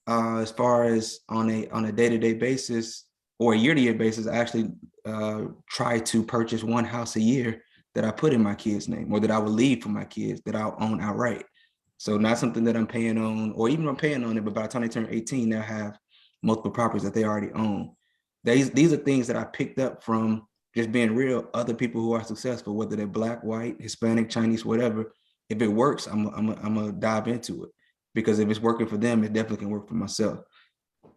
as far as on a day-to-day basis or a year-to-year basis, I actually try to purchase one house a year that I put in my kids' name, or that I would leave for my kids, that I'll own outright. So not something that I'm paying on, or even I'm paying on it, but by the time they turn 18, they'll have multiple properties that they already own. These are things that I picked up from just being real, other people who are successful, whether they're Black, white, Hispanic, Chinese, whatever. If it works, I'm gonna dive into it, because if it's working for them, it definitely can work for myself.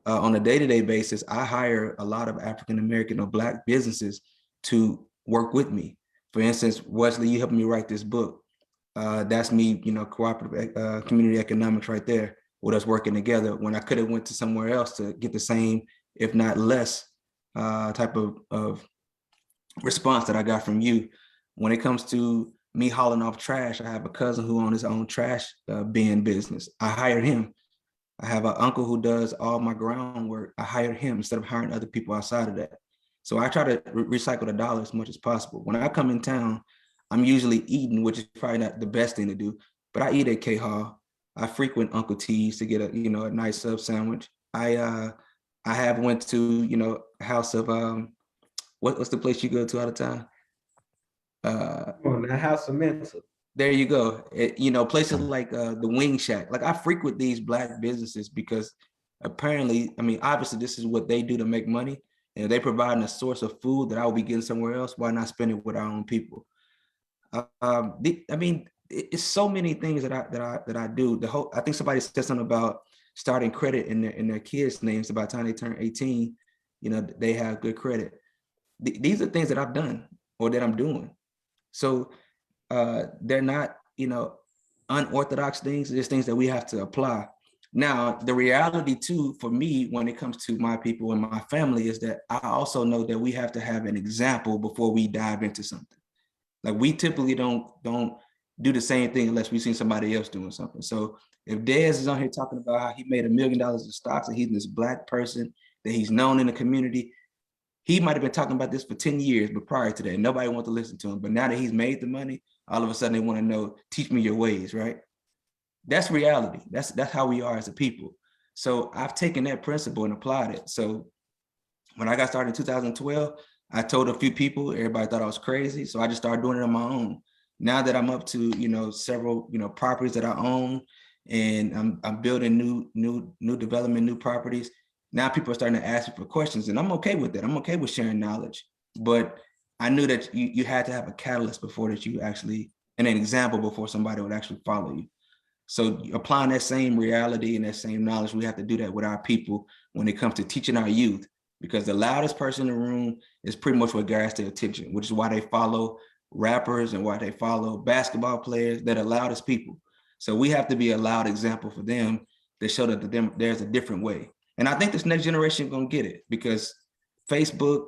On a day-to-day basis, I hire a lot of African-American or Black businesses to work with me. For instance, Wesley, you helped me write this book. That's me, you know, cooperative community economics right there, with us working together, when I could have went to somewhere else to get the same, if not less, type of response that I got from you. When it comes to me hauling off trash, I have a cousin who owns his own trash bin business. I hired him. I have an uncle who does all my groundwork. I hired him instead of hiring other people outside of that. So I try to recycle the dollar as much as possible. When I come in town, I'm usually eating, which is probably not the best thing to do, but I eat at K Hall. I frequent Uncle T's to get a nice sub sandwich. I have went to a house of what's the place you go to all the time? The House of Mental. There you go. Places like the Wing Shack. Like, I frequent these Black businesses because apparently, I mean, obviously this is what they do to make money. And if they provide a source of food that I would be getting somewhere else, why not spend it with our own people? It's so many things that I do. I think somebody said something about starting credit in their kids' names. By the time they turn 18, they have good credit. These are things that I've done or that I'm doing. So they're not, unorthodox things. They're just things that we have to apply. Now, the reality too, for me, when it comes to my people and my family, is that I also know that we have to have an example before we dive into something. Like, we typically don't do the same thing unless we've seen somebody else doing something. So if Des is on here talking about how he made $1 million in stocks and he's this Black person that he's known in the community, he might have been talking about this for 10 years, but prior to that, nobody wanted to listen to him. But now that he's made the money, all of a sudden they want to know, teach me your ways, right? That's reality. That's how we are as a people. So I've taken that principle and applied it. So when I got started in 2012, I told a few people, everybody thought I was crazy. So I just started doing it on my own. Now that I'm up to, several, properties that I own, and I'm building new development, new properties. Now people are starting to ask me for questions, and I'm okay with that. I'm okay with sharing knowledge, but I knew that you had to have a catalyst before that you actually, and an example before somebody would actually follow you. So applying that same reality and that same knowledge, we have to do that with our people when it comes to teaching our youth because the loudest person in the room is pretty much what grabs their attention, which is why they follow rappers and why they follow basketball players that are loudest people. So we have to be a loud example for them to show that there's a different way. And I think this next generation is going to get it, because Facebook,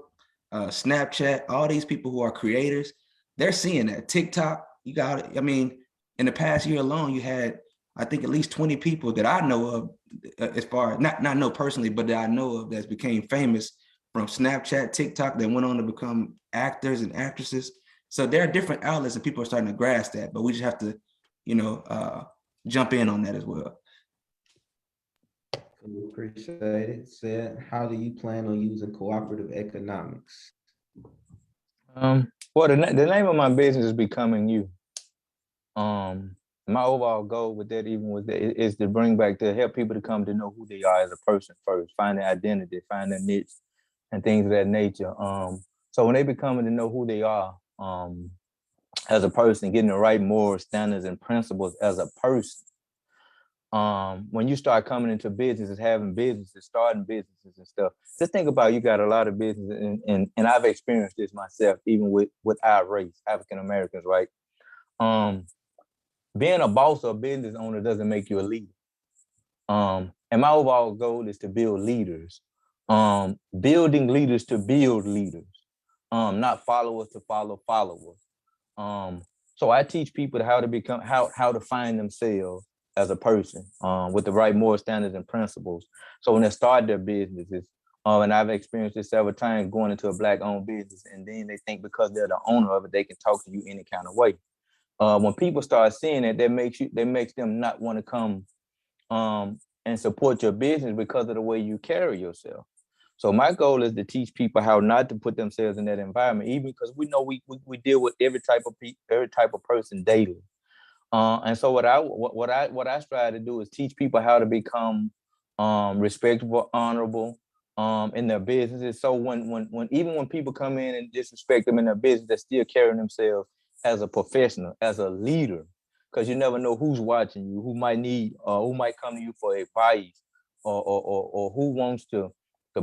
Snapchat, all these people who are creators, they're seeing that. TikTok, you got it. I mean, in the past year alone, you had, I think, at least 20 people that I know of, as far as not know personally, but that I know of that became famous from Snapchat, TikTok, that went on to become actors and actresses. So there are different outlets and people are starting to grasp that, but we just have to, jump in on that as well. Appreciate it. Said, how do you plan on using cooperative economics? Well, the name of my business is Becoming You. My overall goal with that is to bring back, to help people to come to know who they are as a person first, find their identity, find their niche, and things of that nature. So when they become to know who they are as a person, getting the right moral standards and principles as a person. When you start coming into businesses, having businesses, starting businesses and stuff, just think about, you got a lot of business, and I've experienced this myself, even with our race, African Americans, right? Being a boss or a business owner doesn't make you a leader. And my overall goal is to build leaders, building leaders to build leaders, not followers to follow followers. So I teach people how to become, how to find themselves as a person, with the right moral standards and principles. So when they start their businesses, and I've experienced this several times going into a Black-owned business, and then they think because they're the owner of it, they can talk to you any kind of way. When people start seeing it, that makes them not want to come and support your business because of the way you carry yourself. So my goal is to teach people how not to put themselves in that environment, even because we know we deal with every type of person daily. And so what I strive to do is teach people how to become respectable, honorable in their businesses. So even when people come in and disrespect them in their business, they're still carrying themselves as a professional, as a leader, because you never know who's watching you, who might need, who might come to you for advice, or who wants to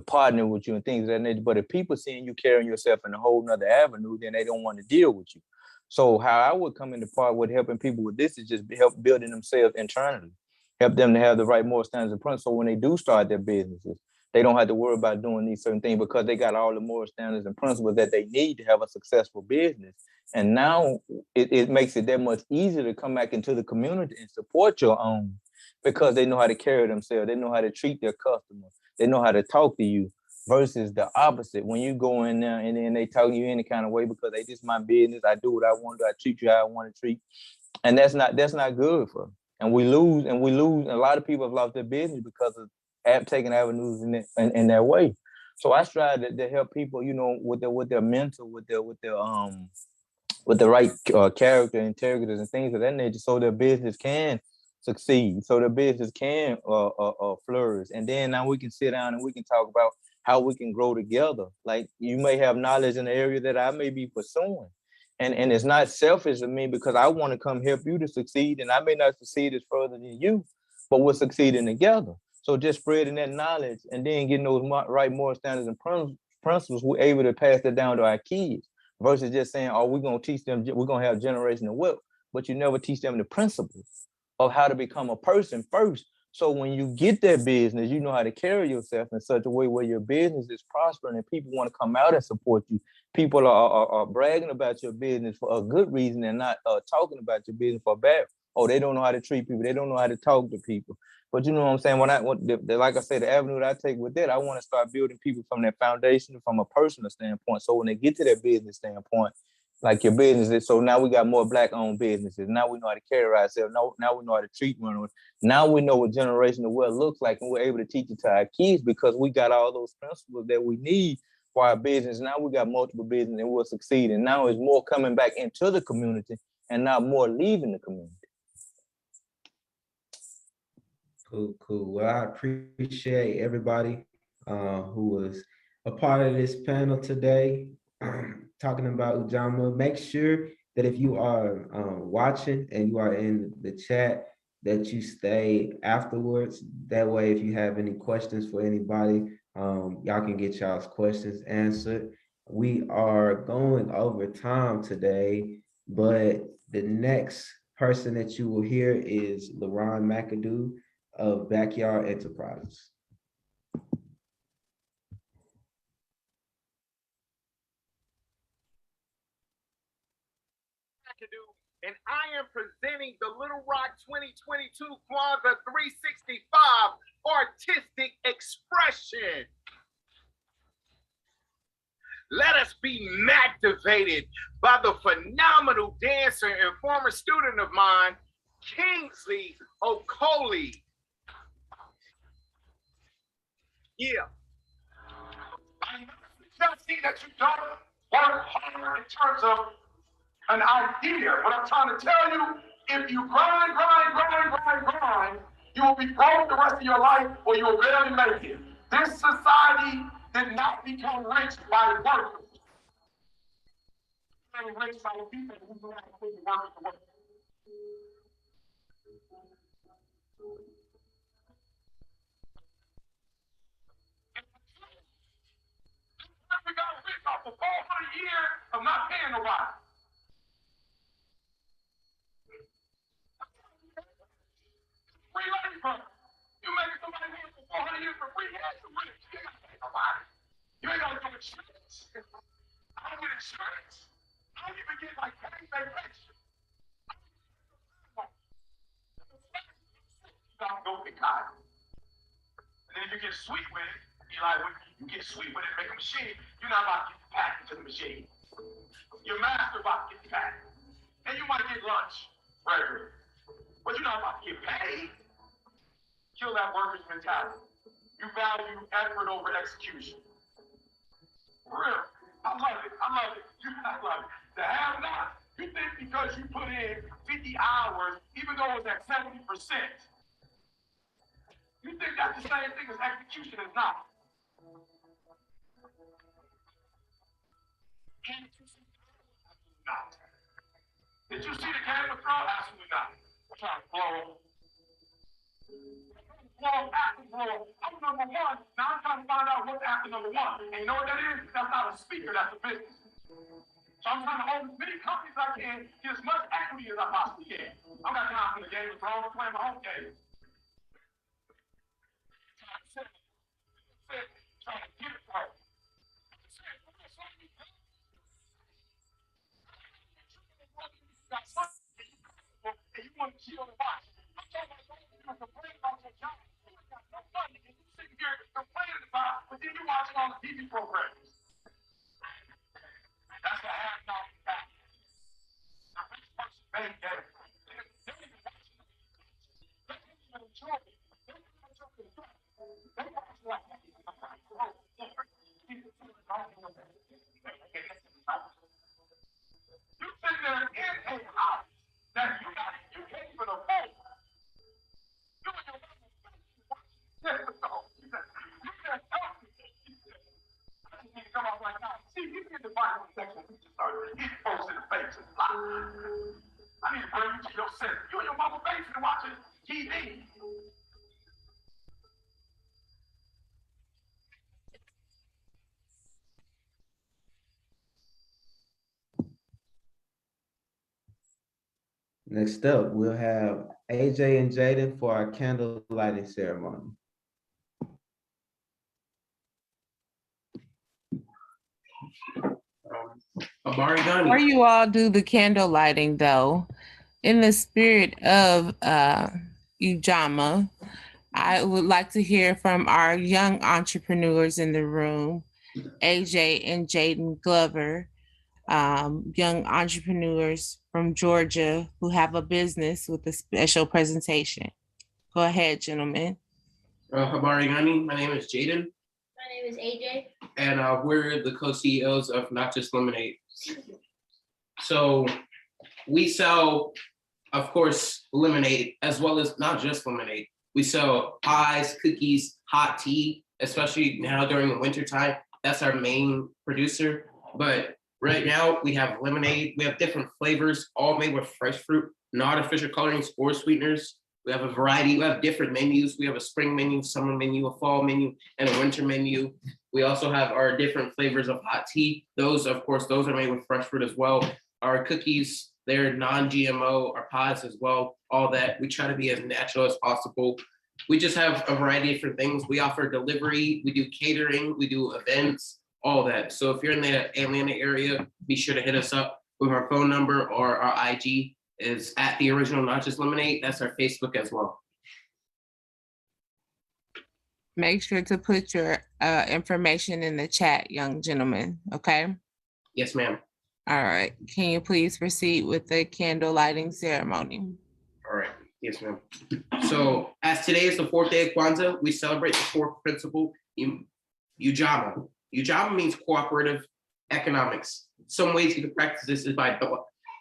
partner with you and things of that nature. But if people seeing you carrying yourself in a whole nother avenue, then they don't want to deal with you. So how I would come into part with helping people with this is just help building themselves internally, help them to have the right moral standards and principles. So when they do start their businesses, they don't have to worry about doing these certain things because they got all the moral standards and principles that they need to have a successful business. And now it makes it that much easier to come back into the community and support your own, because they know how to carry themselves. They know how to treat their customers. They know how to talk to you, versus the opposite. When you go in there and then they talk to you any kind of way because they just my business. I do what I want to do. I treat you how I want to treat. And that's not good for them. And we lose. And a lot of people have lost their business because of taking avenues in that way. So I strive to help people, with their mental, with the right character, integrity, and things of that nature, so their business can succeed, so their business can flourish. And then now we can sit down and we can talk about how we can grow together. Like, you may have knowledge in the area that I may be pursuing. And it's not selfish of me, because I want to come help you to succeed. And I may not succeed as further than you, but we're succeeding together. So just spreading that knowledge and then getting those right moral standards and principles, we're able to pass that down to our kids, versus just saying, oh, we're going to teach them, we're going to have generational wealth, but you never teach them the principles of how to become a person first. So when you get that business, you know how to carry yourself in such a way where your business is prospering and people want to come out and support you. People are bragging about your business for a good reason and not talking about your business for bad. Oh, they don't know how to treat people. They don't know how to talk to people. But you know what I'm saying? Like I said, the avenue that I take with that, I want to start building people from that foundation, from a personal standpoint. So when they get to that business standpoint, like your businesses, so now we got more Black-owned businesses. Now we know how to carry ourselves. Now we know how to treat one another. Now we know what generational wealth looks like, and we're able to teach it to our kids because we got all those principles that we need for our business. Now we got multiple businesses and we'll succeed. And now it's more coming back into the community and not more leaving the community. Cool. Well, I appreciate everybody who was a part of this panel today, talking about UJAMAA. Make sure that if you are watching and you are in the chat, that you stay afterwards. That way, if you have any questions for anybody, Y'all can get y'all's questions answered. We are going over time today, but the next person that you will hear is LaRon McAdoo of Backyard Enterprises. And I am presenting the Little Rock 2022 Kwanzaa 365 Artistic Expression. Let us be captivated by the phenomenal dancer and former student of mine, Kingsley Okoli. Yeah. I just see that you don't work hard in terms of an idea, but I'm trying to tell you, if you grind, you will be broke the rest of your life or you will barely make it. This society did not become rich by workers. It became rich by the people who do not put the work to work. We got rich off for 400 years of not paying nobody. Free labor. You making somebody work for 400 years for free? Yes, you're rich. You ain't got to pay nobody. You ain't got to do insurance. I don't get insurance. I don't even get like paid vacation. You gotta go get cotton. And then if you get sweet with it, you're like, when you get sweet with it, make a machine, you're not about to get the package to the machine. Your master about to get the package. And you might get lunch regularly. But you're not about to get paid. Kill that worker's mentality. You value effort over execution. For real. I love it. I love it. I love it. The have not. You think because you put in 50 hours, even though it's at 70%, you think that's the same thing as execution is not. Not. Did you see the Game of Thrones? Absolutely not. I'm trying to blow. After blow. I'm number one. Now I'm trying to find out what's after number one. And you know what that is? That's not a speaker, that's a business. So I'm trying to own as many companies as I can, get as much equity as I possibly can. I'm not time for the Game of Thrones. I'm playing my own game. Trying to get it right. And you want to chill and watch. I'm talking about you complain about your job. You got no money, and you sitting here complaining about, but then you watching all the TV programs. That's what I have now. The rich person made that. They don't even watch it. They don't even enjoy it. They don't even enjoy it. They watch it like that. You think they're in a house that you can't even afford. You and your mother, you can't help me. I just need to come out right now. See, you get the Bible section, we just started hitting folks in the face and lie. I need to bring you to your senses. You and your mother basically watching TV. Next up, we'll have AJ and Jaden for our candle lighting ceremony. Before you all do the candle lighting, though, in the spirit of UJAMAA, I would like to hear from our young entrepreneurs in the room, AJ and Jaden Glover, young entrepreneurs from Georgia who have a business with a special presentation. Go ahead, gentlemen. Habarigani, my name is Jaden. My name is AJ. And we're the co-CEOs of Not Just Lemonade. So we sell, of course, lemonade, as well as not just lemonade. We sell pies, cookies, hot tea, especially now during the winter time. That's our main producer. But right now we have lemonade. We have different flavors, all made with fresh fruit, no artificial colorings or sweeteners. We have a variety, we have different menus. We have a spring menu, summer menu, a fall menu, and a winter menu. We also have our different flavors of hot tea. Those, of course, those are made with fresh fruit as well. Our cookies, they're non-GMO, our pies as well, all that. We try to be as natural as possible. We just have a variety of different things. We offer delivery, we do catering, we do events, all that. So if you're in the Atlanta area, be sure to hit us up with our phone number, or our IG is at The Original Not Just Lemonade. That's our Facebook as well. Make sure to put your information in the chat, young gentlemen, okay? Yes, ma'am. All right, can you please proceed with the candle lighting ceremony? All right, yes, ma'am. So as today is the 4th day of Kwanzaa, we celebrate the fourth principle, UJAMAA. UJAMAA means cooperative economics. Some ways you can practice this is by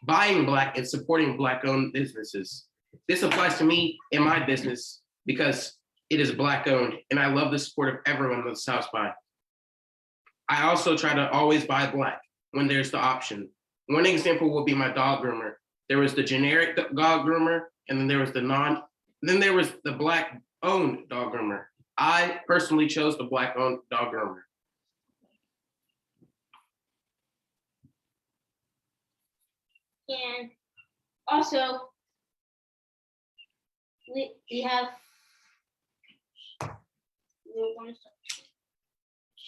buying Black and supporting Black-owned businesses. This applies to me in my business because it is Black-owned, and I love the support of everyone on the South Side. I also try to always buy Black when there's the option. One example would be my dog groomer. There was the generic dog groomer, and then there was the Black-owned dog groomer. I personally chose the Black-owned dog groomer. And also, we have,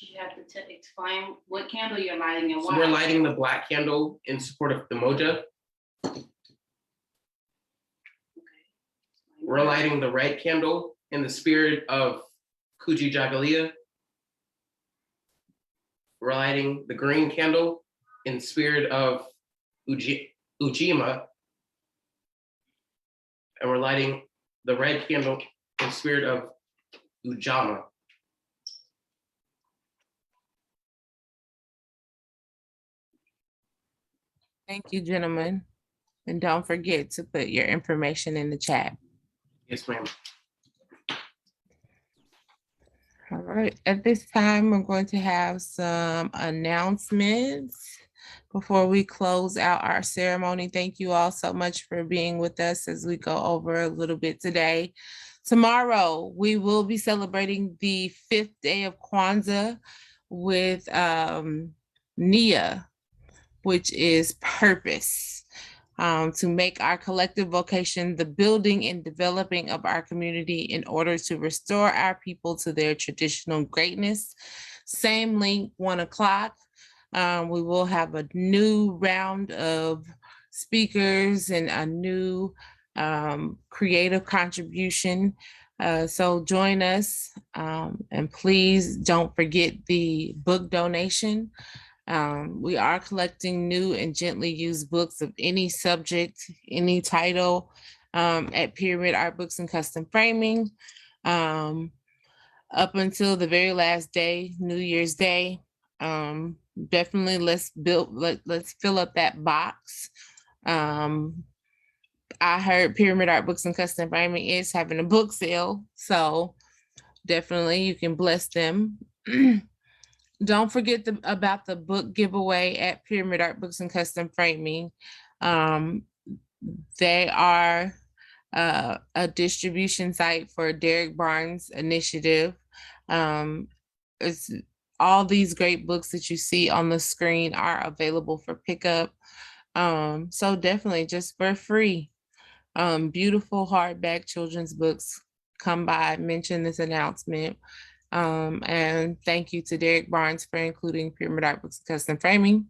you have to explain what candle you're lighting and why. So we're lighting the Black candle in support of the Moja. We're lighting the red candle in the spirit of Kuji Jagalia. We're lighting the green candle in the spirit of UJAMAA. And we're lighting the red candle in the spirit of UJAMAA. Thank you, gentlemen. And don't forget to put your information in the chat. Yes, ma'am. All right, at this time, we're going to have some announcements before we close out our ceremony. Thank you all so much for being with us as we go over a little bit today. Tomorrow, we will be celebrating the 5th day of Kwanzaa with Nia, which is purpose. To make our collective vocation the building and developing of our community in order to restore our people to their traditional greatness. Same link, 1 o'clock. We will have a new round of speakers and a new creative contribution. So join us, and please don't forget the book donation. We are collecting new and gently used books of any subject, any title, at Pyramid Art Books and Custom Framing, up until the very last day, New Year's Day. Definitely let's fill up that box. I heard Pyramid Art Books and Custom Framing is having a book sale, so definitely you can bless them. Don't forget about the book giveaway at Pyramid Art Books and Custom Framing. They are a distribution site for Derek Barnes' initiative. It's all these great books that you see on the screen are available for pickup. So definitely just for free. Beautiful hardback children's books. Come by, mention this announcement. And thank you to Derek Barnes for including Pyramid Art Books and Custom Framing.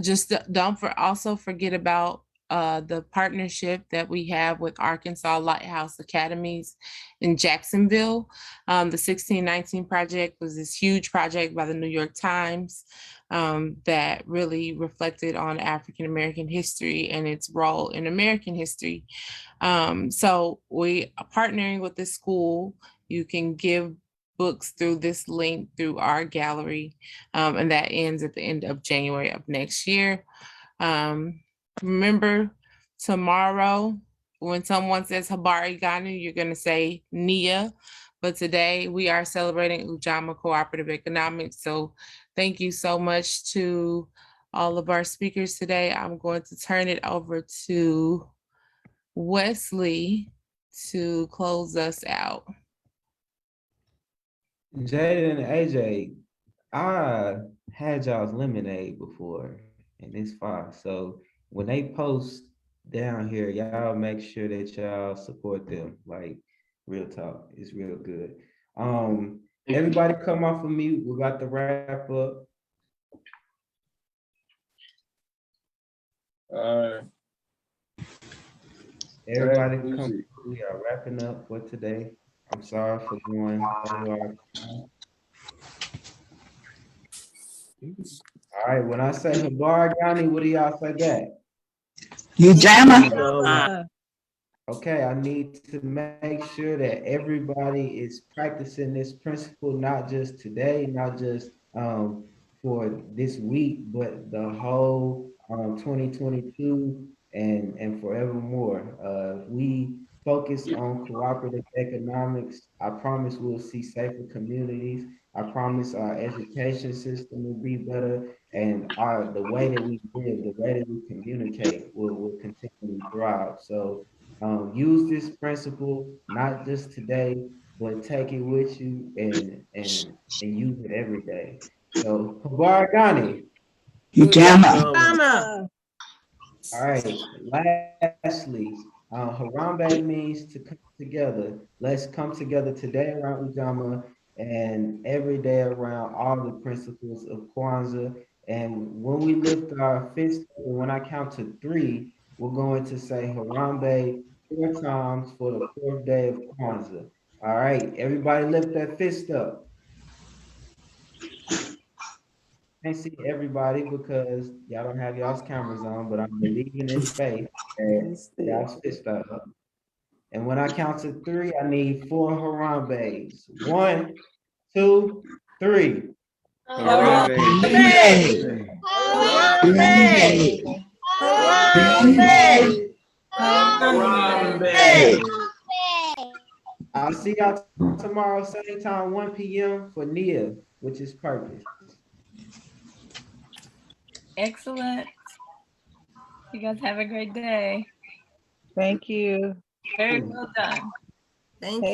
Just don't also forget about the partnership that we have with Arkansas Lighthouse Academies in Jacksonville. The 1619 project was this huge project by the New York Times that really reflected on African American history and its role in American history. So we are partnering with this school. You can give books through this link through our gallery, and that ends at the end of January of next year. Remember, tomorrow, when someone says Habari Ganu, you're going to say Nia. But today we are celebrating UJAMAA Cooperative Economics. So thank you so much to all of our speakers today. I'm going to turn it over to Wesley to close us out. Jada and AJ, I had y'all's lemonade before, and it's fire. So when they post down here, y'all make sure that y'all support them. Like, real talk, it's real good. Everybody come off of mute. We're about to wrap up. Everybody come. We are wrapping up for today. I'm sorry for going over our time. All right, when I say Habar Ghani, what do y'all say back? UJAMAA. Okay, I need to make sure that everybody is practicing this principle, not just today, not just for this week, but the whole 2022 and forevermore. We focus on cooperative economics. I promise we'll see safer communities. I promise our education system will be better, and the way that we live, the way that we communicate will continue to thrive. So use this principle, not just today, but take it with you and use it every day. So, Habar Ghani. UJAMAA. All right, lastly, Harambe means to come together. Let's come together today around UJAMAA and every day around all the principles of Kwanzaa. And when we lift our fist, when I count to 3, we're going to say Harambe 4 times for the 4th day of Kwanzaa. All right, everybody lift that fist up. Can't see everybody because y'all don't have y'all's cameras on, but I'm believing in faith that y'all's fist up. And when I count to 3, I need 4 Harambes. 1, 2, 3. Harambe. I'll see y'all tomorrow, same time, 1 p.m. for Nia, which is purpose. Excellent. You guys have a great day. Thank you. Very well done. Thank you.